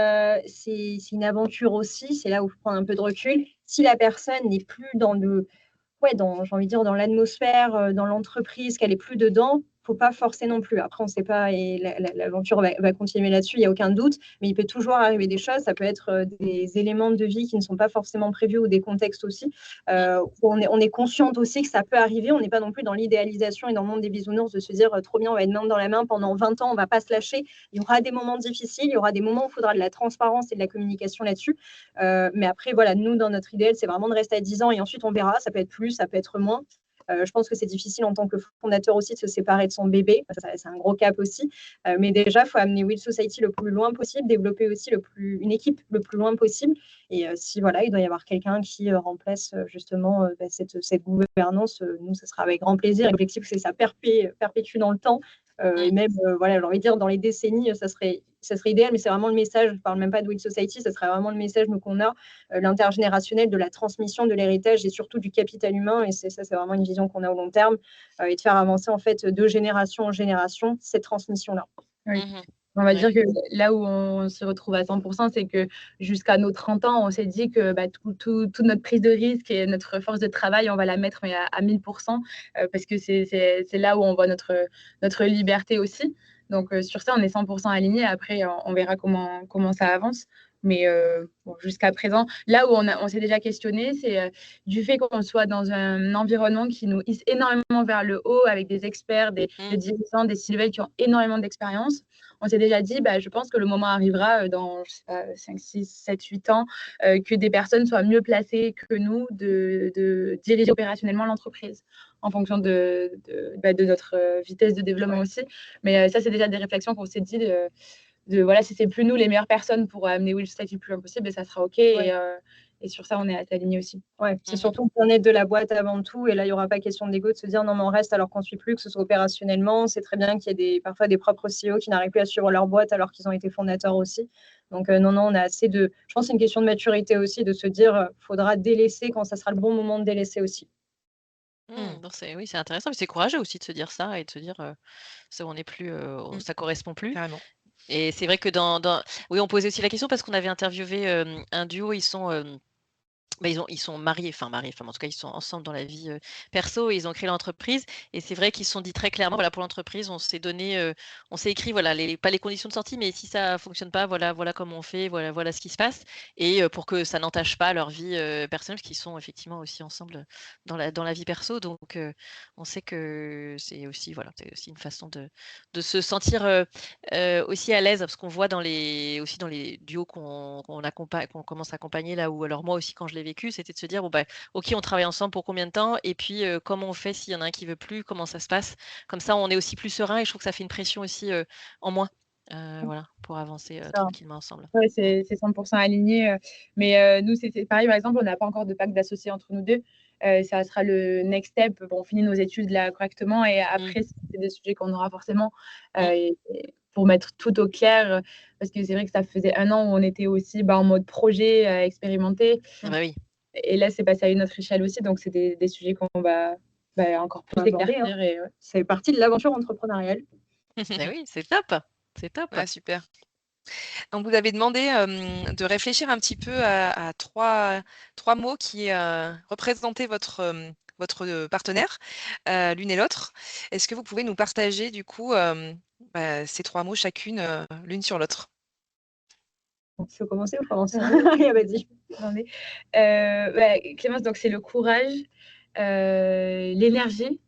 une aventure aussi, c'est là où il faut prendre un peu de recul. Si la personne n'est plus j'ai envie de dire, dans l'atmosphère, dans l'entreprise, qu'elle est plus dedans, faut pas forcer non plus. Après, on ne sait pas et l'aventure va continuer là-dessus, il n'y a aucun doute, mais il peut toujours arriver des choses. Ça peut être des éléments de vie qui ne sont pas forcément prévus ou des contextes aussi. On est consciente aussi que ça peut arriver. On n'est pas non plus dans l'idéalisation et dans le monde des bisounours de se dire trop bien, on va être main dans la main pendant 20 ans, on ne va pas se lâcher. Il y aura des moments difficiles, il y aura des moments où il faudra de la transparence et de la communication là-dessus. Mais après, voilà, nous, dans notre idéal, c'est vraiment de rester à 10 ans et ensuite on verra. Ça peut être plus, ça peut être moins. Je pense que c'est difficile en tant que fondateur aussi de se séparer de son bébé. C'est un gros cap aussi. Mais déjà, il faut amener Will Society le plus loin possible, développer aussi une équipe le plus loin possible. Et si voilà, il doit y avoir quelqu'un qui remplace justement cette gouvernance, nous, ce sera avec grand plaisir. L'objectif, c'est que ça perpétue dans le temps. Et même, voilà, j'ai envie de dire, dans les décennies, ça serait idéal, mais c'est vraiment le message, je ne parle même pas de Will Society, ça serait vraiment le message nous, qu'on a, l'intergénérationnel, de la transmission, de l'héritage et surtout du capital humain. Et c'est vraiment une vision qu'on a au long terme, et de faire avancer en fait de génération en génération cette transmission-là. Oui. On va dire que là où on se retrouve à 100%, c'est que jusqu'à nos 30 ans, on s'est dit que toute notre prise de risque et notre force de travail, on va la mettre à 1000%, parce que c'est là où on voit notre liberté aussi. Donc sur ça, on est 100% alignés. Après, on verra comment ça avance. Mais jusqu'à présent, là où on s'est déjà questionné, c'est du fait qu'on soit dans un environnement qui nous hisse énormément vers le haut, avec des experts, des dirigeants, des C-level qui ont énormément d'expérience. On s'est déjà dit, je pense que le moment arrivera dans 5, 6, 7, 8 ans, que des personnes soient mieux placées que nous de diriger opérationnellement l'entreprise en fonction de notre vitesse de développement aussi. Mais ça, c'est déjà des réflexions qu'on s'est dit voilà, si c'est plus nous les meilleures personnes pour amener Will Society le plus loin possible, ça sera OK. Et sur ça, on est assez alignés aussi. Ouais, c'est surtout le bien-être de la boîte avant tout. Et là, il n'y aura pas question d'ego de se dire non, mais on reste alors qu'on ne suit plus, que ce soit opérationnellement. C'est très bien qu'il y ait parfois des propres CEO qui n'arrivent plus à suivre leur boîte alors qu'ils ont été fondateurs aussi. Donc, non, on a assez de. Je pense que c'est une question de maturité aussi, de se dire faudra délaisser quand ça sera le bon moment de délaisser aussi. Oui, c'est intéressant, mais c'est courageux aussi de se dire ça et de se dire ça, on n'est plus, ça correspond plus. Carrément. Et c'est vrai que oui, on posait aussi la question parce qu'on avait interviewé un duo, ils sont ils sont mariés, enfin, en tout cas, ils sont ensemble dans la vie perso et ils ont créé l'entreprise. Et c'est vrai qu'ils se sont dit très clairement, voilà, pour l'entreprise, on s'est donné, on s'est écrit, voilà, pas les conditions de sortie, mais si ça fonctionne pas, voilà comment on fait, voilà ce qui se passe. Et pour que ça n'entache pas leur vie personnelle, parce qu'ils sont effectivement aussi ensemble dans la vie perso. Donc, on sait que c'est aussi une façon de se sentir aussi à l'aise, parce qu'on voit aussi dans les duos qu'on commence à accompagner là, ou alors moi aussi quand je l'ai vécu, c'était de se dire ok, on travaille ensemble pour combien de temps, et puis comment on fait s'il y en a un qui veut plus, comment ça se passe, comme ça on est aussi plus serein, et je trouve que ça fait une pression aussi en moins, voilà, pour avancer tranquillement ensemble. Ouais, c'est 100% aligné. Mais nous, c'est pareil, par exemple, on n'a pas encore de pacte d'associés entre nous deux. Ça sera le next step. Bon, on finit nos études là correctement, et après, c'est des sujets qu'on aura forcément pour mettre tout au clair, parce que c'est vrai que ça faisait 1 an où on était aussi en mode projet expérimenté. Oui. Et là, c'est passé à une autre échelle aussi, donc c'est des sujets qu'on va encore plus éclaircir. Et ça fait partie de l'aventure entrepreneuriale. Oui, c'est top. C'est top. Ouais, super. Donc, vous avez demandé de réfléchir un petit peu à trois mots qui représentaient votre votre partenaire, l'une et l'autre. Est-ce que vous pouvez nous partager du coup ces 3 mots chacune, l'une sur l'autre? Tu veux commencer ou je commence? Allez, vas-y. Attendez. Clémence, donc c'est le courage, l'énergie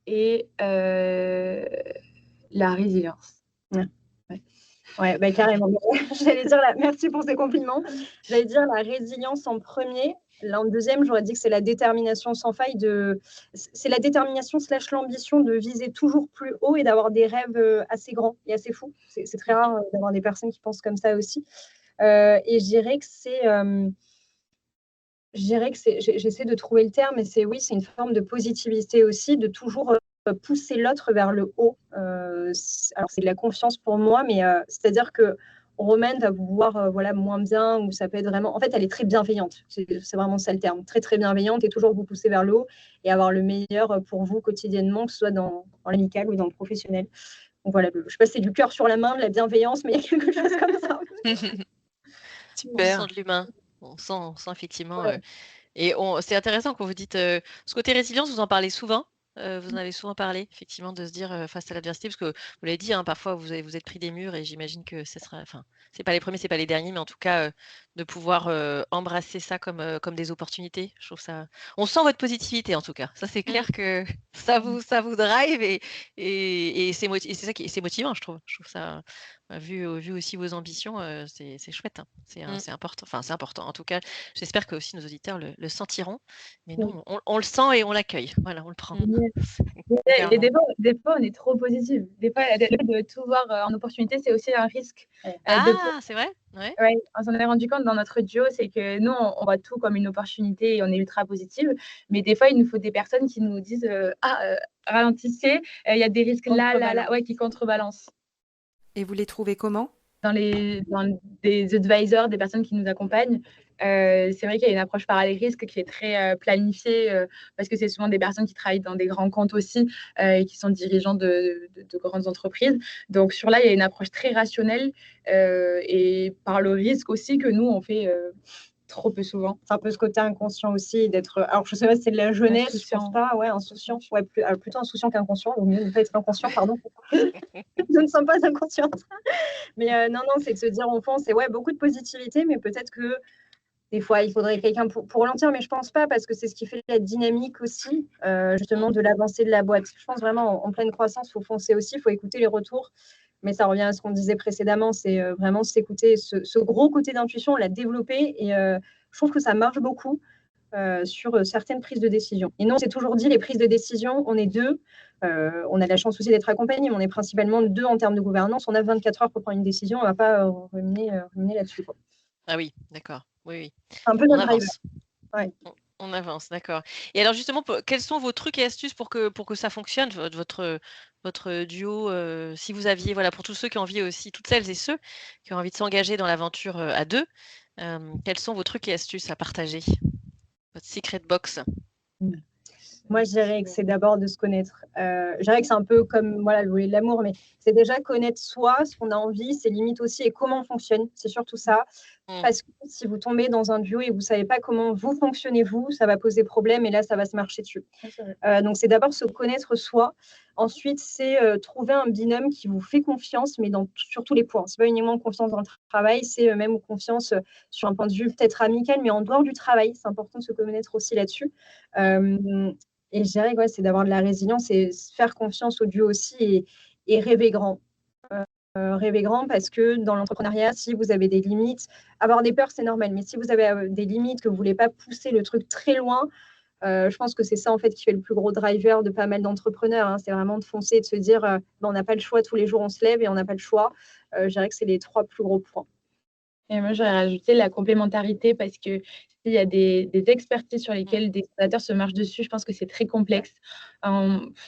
et la résilience. Ouais, carrément. J'allais dire merci pour ces compliments. J'allais dire la résilience en premier. Là, en deuxième, j'aurais dit que c'est la détermination sans faille c'est la détermination / l'ambition de viser toujours plus haut et d'avoir des rêves assez grands et assez fous. C'est très rare d'avoir des personnes qui pensent comme ça aussi. Et je dirais que j'essaie de trouver le terme, mais c'est une forme de positivité aussi, de toujours pousser l'autre vers le haut. Alors, c'est de la confiance pour moi, mais c'est-à-dire que Romaine va vous voir moins bien, ou ça peut être vraiment... En fait, elle est très bienveillante. C'est vraiment ça le terme. Très, très bienveillante et toujours vous pousser vers le haut et avoir le meilleur pour vous quotidiennement, que ce soit dans l'amical ou dans le professionnel. Donc voilà, je ne sais pas si c'est du cœur sur la main, de la bienveillance, mais il y a quelque chose comme ça. On sent de l'humain. On sent effectivement. Et c'est intéressant quand vous dites ce côté résilience, vous en parlez souvent. Vous en avez souvent parlé, effectivement, de se dire face à l'adversité, parce que vous l'avez dit, parfois vous êtes pris des murs et j'imagine que ce sera, enfin, c'est pas les premiers, c'est pas les derniers, mais en tout cas, de pouvoir embrasser ça comme des opportunités. Je trouve ça. On sent votre positivité en tout cas. Ça, c'est clair que ça vous drive et c'est ça qui c'est motivant, je trouve. Je trouve ça. Vu aussi vos ambitions, c'est chouette. C'est important. Enfin, c'est important. En tout cas, j'espère que aussi nos auditeurs le sentiront. Mais nous, on le sent et on l'accueille. Voilà, on le prend. Et des fois, on est trop positif. Des fois, de tout voir en opportunité, c'est aussi un risque. C'est vrai? Ouais, on s'en est rendu compte dans notre duo, c'est que nous, on voit tout comme une opportunité et on est ultra positive. Mais des fois, il nous faut des personnes qui nous disent ralentissez, il y a des risques là, qui contrebalancent. Et vous les trouvez comment? Dans des advisors, des personnes qui nous accompagnent, c'est vrai qu'il y a une approche par les risques qui est très planifiée, parce que c'est souvent des personnes qui travaillent dans des grands comptes aussi et qui sont dirigeants de grandes entreprises. Donc sur là, il y a une approche très rationnelle et par le risque aussi que nous, on fait trop peu souvent. C'est un peu ce côté inconscient aussi, d'être... Alors, je ne sais pas si c'est de la jeunesse, je pense pas. Ouais, insouciant. Ouais, plutôt insouciant qu'inconscient. Au mieux ne pas être inconscient, pardon. Je ne sens pas inconsciente. Mais non, c'est de se dire, au fond, c'est beaucoup de positivité, mais peut-être que des fois, il faudrait quelqu'un pour ralentir, mais je ne pense pas, parce que c'est ce qui fait la dynamique aussi, justement, de l'avancée de la boîte. Je pense vraiment, en pleine croissance, il faut foncer aussi, il faut écouter les retours. Mais ça revient à ce qu'on disait précédemment, c'est vraiment s'écouter. Ce gros côté d'intuition, on l'a développé et je trouve que ça marche beaucoup sur certaines prises de décision. Et non, c'est toujours dit, les prises de décision, on est deux. On a la chance aussi d'être accompagnés, mais on est principalement deux en termes de gouvernance. On a 24 heures pour prendre une décision, on ne va pas ruminer là-dessus. Ah oui, d'accord. Oui. Un peu notre driver. Ouais. On avance, d'accord. Et alors justement, quels sont vos trucs et astuces pour que ça fonctionne, votre duo, si vous aviez, voilà, pour tous ceux qui ont envie aussi, toutes celles et ceux qui ont envie de s'engager dans l'aventure à deux, quels sont vos trucs et astuces à partager? Votre secret box? Moi, je dirais que c'est d'abord de se connaître. Je dirais que c'est un peu comme le volet de l'amour, mais c'est déjà connaître soi, ce qu'on a envie, ses limites aussi et comment on fonctionne. C'est surtout ça. Parce que si vous tombez dans un duo et vous ne savez pas comment vous fonctionnez, ça va poser problème et là, ça va se marcher dessus. Donc, c'est d'abord se connaître soi. Ensuite, c'est trouver un binôme qui vous fait confiance, mais sur tous les points. Ce n'est pas uniquement confiance dans le travail, c'est même confiance sur un point de vue peut-être amical, mais en dehors du travail. C'est important de se connaître aussi là-dessus. Et je dirais que c'est d'avoir de la résilience et faire confiance au duo aussi et rêver grand. Rêver grand parce que dans l'entrepreneuriat, si vous avez des limites, avoir des peurs, c'est normal. Mais si vous avez des limites, que vous ne voulez pas pousser le truc très loin, je pense que c'est ça en fait qui fait le plus gros driver de pas mal d'entrepreneurs. C'est vraiment de foncer et de se dire on n'a pas le choix, tous les jours on se lève et on n'a pas le choix. Je dirais que c'est les 3 plus gros points. Et moi, j'aurais rajouté la complémentarité parce que s'il y a des expertises sur lesquelles des fondateurs se marchent dessus, je pense que c'est très complexe,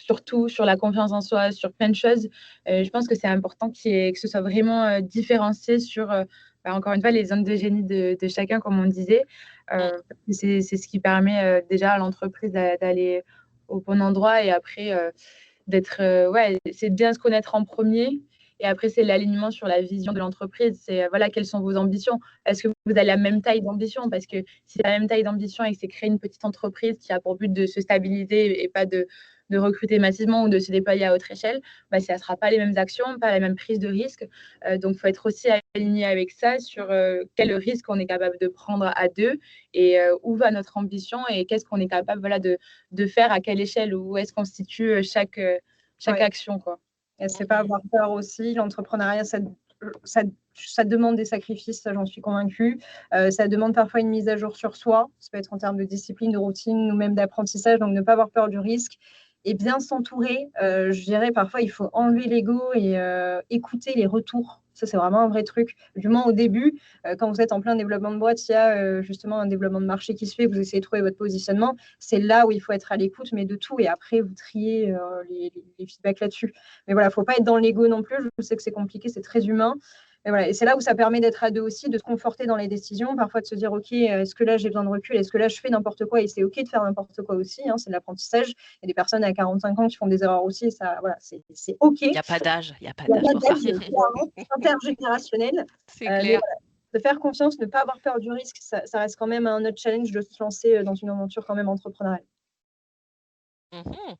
surtout sur la confiance en soi, sur plein de choses. Je pense que c'est important que ce soit vraiment différencié sur, encore une fois, les zones de génie de chacun, comme on disait. C'est ce qui permet déjà à l'entreprise d'aller au bon endroit et après, c'est de bien se connaître en premier. Et après, c'est l'alignement sur la vision de l'entreprise. C'est voilà, quelles sont vos ambitions? Est-ce que vous avez la même taille d'ambition? Parce que si c'est la même taille d'ambition et que c'est créer une petite entreprise qui a pour but de se stabiliser et pas de recruter massivement ou de se déployer à autre échelle, bah, ça ne sera pas les mêmes actions, pas la même prise de risque. Donc, il faut être aussi aligné avec ça sur quel risque on est capable de prendre à deux et où va notre ambition et qu'est-ce qu'on est capable voilà, de faire à quelle échelle, où est-ce qu'on situe chaque Ouais. action, quoi. Et c'est pas avoir peur aussi. L'entrepreneuriat, ça demande des sacrifices, ça j'en suis convaincue. Ça demande parfois une mise à jour sur soi. Ça peut être en termes de discipline, de routine ou même d'apprentissage. Donc ne pas avoir peur du risque et bien s'entourer. Je dirais parfois il faut enlever l'ego et écouter les retours. Ça, c'est vraiment un vrai truc. Du moins au début, quand vous êtes en plein développement de boîte, il y a justement un développement de marché qui se fait, vous essayez de trouver votre positionnement. C'est là où il faut être à l'écoute, mais de tout. Et après, vous triez les feedbacks là-dessus. Mais voilà, il ne faut pas être dans l'ego non plus. Je sais que c'est compliqué, c'est très humain. Et, voilà. Et c'est là où ça permet d'être à deux aussi, de se conforter dans les décisions, parfois de se dire, OK, est-ce que là, j'ai besoin de recul? Est-ce que là, je fais n'importe quoi? Et c'est OK de faire n'importe quoi aussi. Hein, c'est de l'apprentissage. Il y a des personnes à 45 ans qui font des erreurs aussi. Et ça, voilà, c'est OK. Il n'y a pas d'âge, il n'y a pas Il n'y a d'âge pas pour ça. d'âge, clairement, c'est intergénérationnel. C'est Mais clair. voilà, de faire confiance, ne pas avoir peur du risque, ça reste quand même un autre challenge de se lancer dans une aventure quand même entrepreneuriale. Mhm.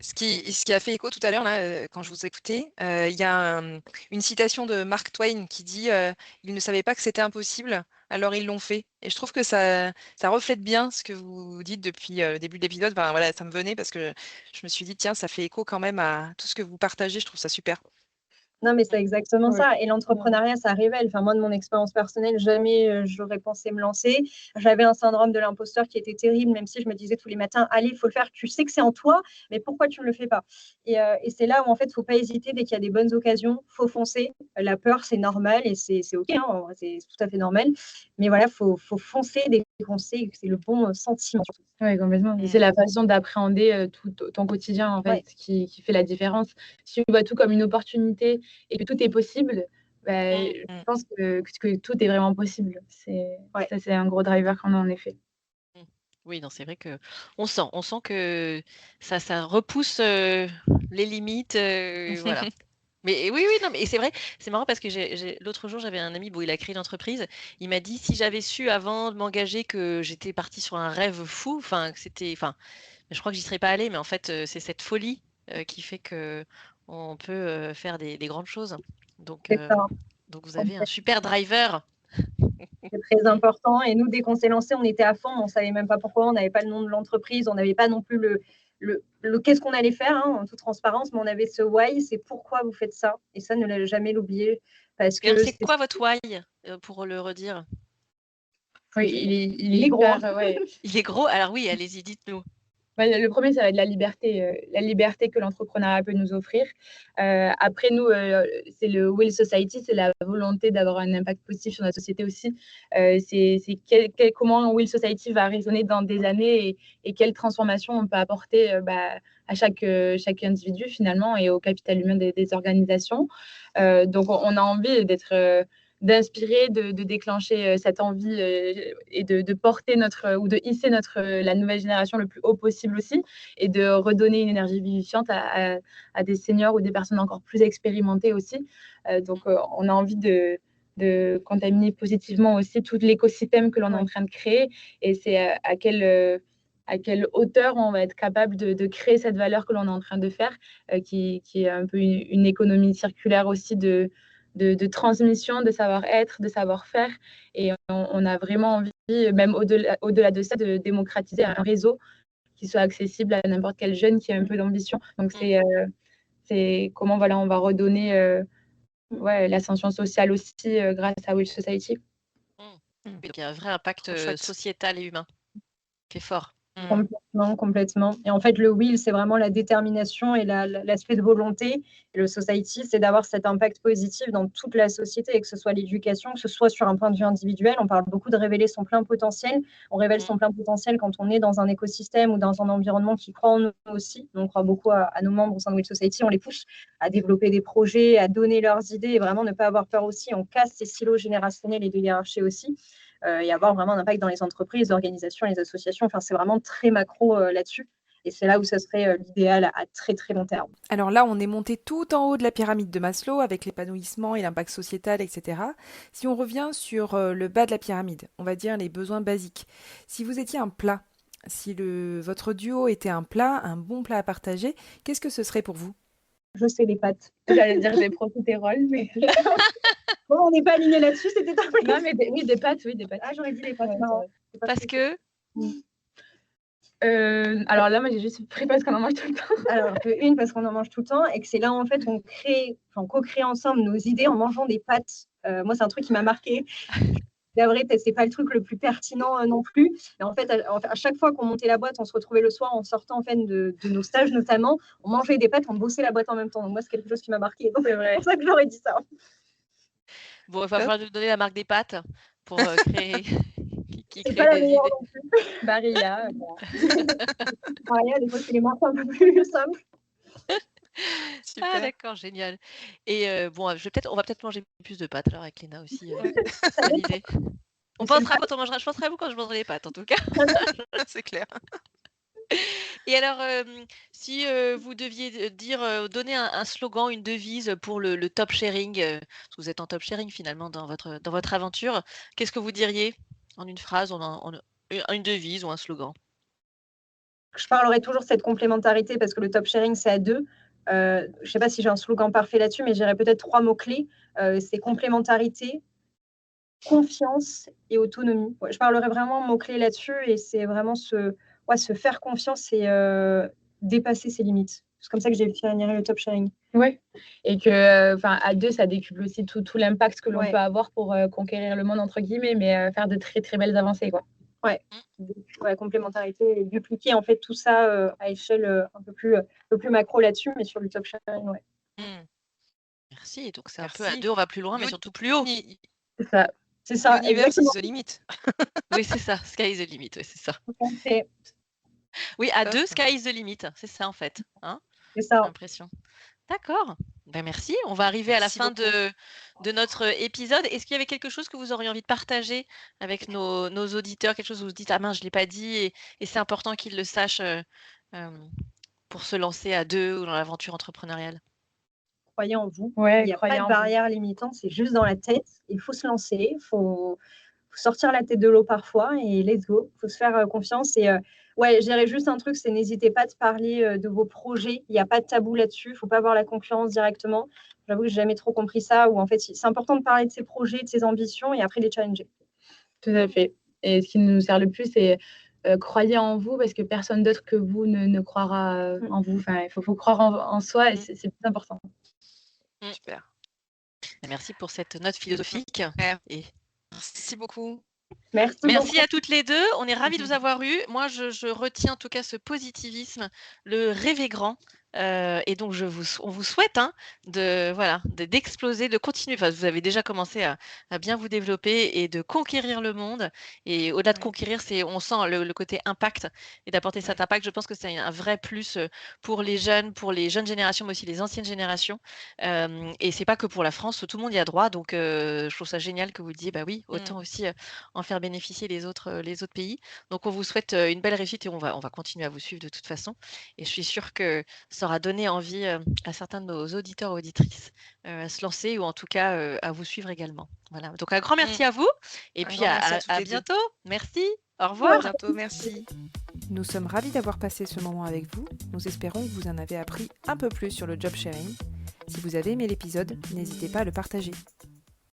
Ce qui a fait écho tout à l'heure, là, quand je vous écoutais, il y a une citation de Mark Twain qui dit ils ne savaient pas que c'était impossible, alors ils l'ont fait. Et je trouve que ça reflète bien ce que vous dites depuis le début de l'épisode. Enfin, voilà, ça me venait parce que je me suis dit, tiens, ça fait écho quand même à tout ce que vous partagez. Je trouve ça super. Non, mais c'est exactement Ouais. ça. Et l'entrepreneuriat, ça révèle. Enfin, moi, de mon expérience personnelle, jamais j'aurais pensé me lancer. J'avais un syndrome de l'imposteur qui était terrible, même si je me disais tous les matins, allez, il faut le faire. Tu sais que c'est en toi, mais pourquoi tu ne le fais pas? Et c'est là où, en fait, il ne faut pas hésiter dès qu'il y a des bonnes occasions. Il faut foncer. La peur, c'est normal et c'est OK. Hein, c'est tout à fait normal. Mais voilà, il faut foncer dès qu'on sait que c'est le bon sentiment. Oui, complètement. Et c'est la façon d'appréhender tout ton quotidien, en fait, Ouais. qui fait la différence. Si tu vois tout comme une opportunité et que tout est possible, bah, je pense que tout est vraiment possible. Ouais. Ça, c'est un gros driver qu'on a, en effet. Oui, non, c'est vrai que on sent que ça repousse les limites, voilà. Mais oui, oui, non, mais c'est vrai, c'est marrant parce que l'autre jour, j'avais un ami, bon, il a créé une entreprise. Il m'a dit, si j'avais su avant de m'engager que j'étais partie sur un rêve fou, enfin, que c'était, enfin, je crois que j'y serais pas allée, mais en fait, c'est cette folie qui fait que on peut faire des grandes choses. Donc, C'est ça. donc vous avez un super driver. C'est très important. Et nous, dès qu'on s'est lancé, on était à fond. On ne savait même pas pourquoi. On n'avait pas le nom de l'entreprise. On n'avait pas non plus le qu'est-ce qu'on allait faire, hein, en toute transparence. Mais on avait ce why, c'est pourquoi vous faites ça. Et ça, ne l'a jamais l'oublier. Parce Et alors, que c'est quoi votre why, pour le redire? Oui, il est gros, hyper, ouais. Il est gros? Alors oui, allez-y, dites-nous. Bah, le premier, ça va être la liberté que l'entrepreneuriat peut nous offrir. Après, nous, c'est le Will Society, c'est la volonté d'avoir un impact positif sur notre société aussi. C'est comment Will Society va résonner dans des années et quelle transformation on peut apporter à chaque individu finalement et au capital humain des organisations. Donc, on a envie d'inspirer, de déclencher cette envie et de porter ou de hisser la nouvelle génération le plus haut possible aussi et de redonner une énergie vivifiante à des seniors ou des personnes encore plus expérimentées aussi. Donc, on a envie de contaminer positivement aussi tout l'écosystème que l'on est en train de créer et c'est à quelle hauteur on va être capable de créer cette valeur que l'on est en train de faire, qui est un peu une économie circulaire aussi de transmission, de savoir-être, de savoir-faire. Et on a vraiment envie, même au-delà de ça, de démocratiser un réseau qui soit accessible à n'importe quel jeune qui a un peu d'ambition. Donc, c'est comment voilà, on va redonner l'ascension sociale aussi grâce à Will Society. Donc, il y a un vrai impact sociétal et humain qui est fort. Complètement. Et en fait, le will, c'est vraiment la détermination et l'aspect de volonté. Et le society, c'est d'avoir cet impact positif dans toute la société, et que ce soit l'éducation, que ce soit sur un point de vue individuel. On parle beaucoup de révéler son plein potentiel. On révèle son plein potentiel quand on est dans un écosystème ou dans un environnement qui croit en nous aussi. Donc, on croit beaucoup à nos membres au sein de Will Society. On les pousse à développer des projets, à donner leurs idées et vraiment ne pas avoir peur aussi. On casse ces silos générationnels et de hiérarchie aussi. Et avoir vraiment un impact dans les entreprises, les organisations, les associations. Enfin, c'est vraiment très macro là-dessus. Et c'est là où ça serait l'idéal à très très long terme. Alors là, on est monté tout en haut de la pyramide de Maslow avec l'épanouissement et l'impact sociétal, etc. Si on revient sur le bas de la pyramide, on va dire les besoins basiques. Si vous étiez un plat, si votre duo était un plat, un bon plat à partager, qu'est-ce que ce serait pour vous? Je sais les pâtes. J'allais dire des profiteroles, mais. Bon, on n'est pas alignés là-dessus, c'était un peu. Non, mais oui, des pâtes, oui, des pâtes. Ah, j'aurais dit les pâtes. Ouais, non. Parce que Alors là, moi, j'ai juste pris parce qu'on en mange tout le temps. Alors, une, parce qu'on en mange tout le temps et que c'est là, en fait, on co-crée ensemble nos idées en mangeant des pâtes. Moi, c'est un truc qui m'a marqué. C'est vrai, c'est pas le truc le plus pertinent non plus. Mais en fait, à chaque fois qu'on montait la boîte, on se retrouvait le soir en sortant en fait, de nos stages notamment. On mangeait des pâtes, on bossait la boîte en même temps. Donc moi, c'est quelque chose qui m'a marqué. Donc c'est pour ça que j'aurais dit ça. bon, il va falloir nous donner la marque des pâtes pour créer. qui C'est crée pas la des meilleure idées. non plus. Barilla. Barilla, des fois, c'est les marques un peu plus simples. Super. Ah d'accord, génial. Et bon, on va peut-être manger plus de pâtes alors avec Léna aussi. Bonne idée. On pensera quand on mangera. Je penserai à vous quand je mangerai les pâtes en tout cas. C'est clair. Et alors, si vous deviez donner un slogan, une devise pour le top sharing, parce que vous êtes en top sharing finalement dans votre aventure, qu'est-ce que vous diriez en une phrase, une devise ou un slogan? Je parlerai toujours de cette complémentarité parce que le top sharing, c'est à deux. Je ne sais pas si j'ai un slogan parfait là-dessus, mais j'irai peut-être 3 mots-clés. C'est complémentarité, confiance et autonomie. Ouais, je parlerai vraiment mots-clés là-dessus et c'est vraiment se faire confiance et dépasser ses limites. C'est comme ça que j'ai définirais le top sharing. Oui, et que, à deux, ça décuple aussi tout l'impact que l'on Ouais. peut avoir pour conquérir le monde, entre guillemets, mais faire de très, très belles avancées, quoi. Ouais, complémentarité et dupliquer en fait tout ça à échelle un peu plus macro là-dessus, mais sur le top sharing, ouais. Merci. Donc c'est un peu à Merci. deux, on va plus loin, mais surtout plus haut. C'est ça. C'est ça, L'univers, c'est exactement. the limit. Oui, c'est ça. Sky is the limit. Oui, c'est ça. C'est Oui, à Top. deux, sky is the limit. C'est ça en fait. Hein, c'est j'ai ça. l'impression. D'accord. Ben merci. On va arriver à la Merci fin beaucoup. de notre épisode. Est-ce qu'il y avait quelque chose que vous auriez envie de partager avec nos auditeurs, quelque chose où vous vous dites ah mince, je l'ai pas dit et c'est important qu'ils le sachent pour se lancer à deux ou dans l'aventure entrepreneuriale? Croyez en vous. Ouais, Il n'y a pas croyez en de vous. barrière limitante, c'est juste dans la tête. Il faut se lancer, il faut sortir la tête de l'eau parfois et let's go. Il faut se faire confiance. Et ouais, je dirais juste un truc, c'est n'hésitez pas de parler de vos projets. Il n'y a pas de tabou là-dessus. Il ne faut pas voir la concurrence directement. J'avoue que je n'ai jamais trop compris ça. Ou en fait, c'est important de parler de ses projets, de ses ambitions et après les challenger. Tout à fait. Et ce qui nous sert le plus, c'est croyez en vous parce que personne d'autre que vous ne croira en vous. Enfin, il faut croire en soi et c'est plus important. Super. Merci pour cette note philosophique. Ouais. Et Merci beaucoup. Merci à toutes les deux. On est ravis de vous avoir eu. Moi, je retiens en tout cas ce positivisme, le rêver grand. Et donc, on vous souhaite d'exploser, de continuer. Enfin, vous avez déjà commencé à bien vous développer et de conquérir le monde. Et au-delà de conquérir, on sent le côté impact et d'apporter cet impact. Je pense que c'est un vrai plus pour les jeunes générations, mais aussi les anciennes générations. Et c'est pas que pour la France, tout le monde y a droit. Donc, je trouve ça génial que vous disiez, bah oui, autant aussi en faire bénéficier les autres pays. Donc, on vous souhaite une belle réussite et on va continuer à vous suivre de toute façon. Et je suis sûre que ça aura donné envie à certains de nos auditeurs et auditrices à se lancer ou en tout cas à vous suivre également. Voilà. Donc, un grand merci à vous et Un puis grand merci à toutes à les deux. bientôt. Merci. Au À revoir. bientôt, merci. Nous sommes ravis d'avoir passé ce moment avec vous. Nous espérons que vous en avez appris un peu plus sur le job sharing. Si vous avez aimé l'épisode, n'hésitez pas à le partager.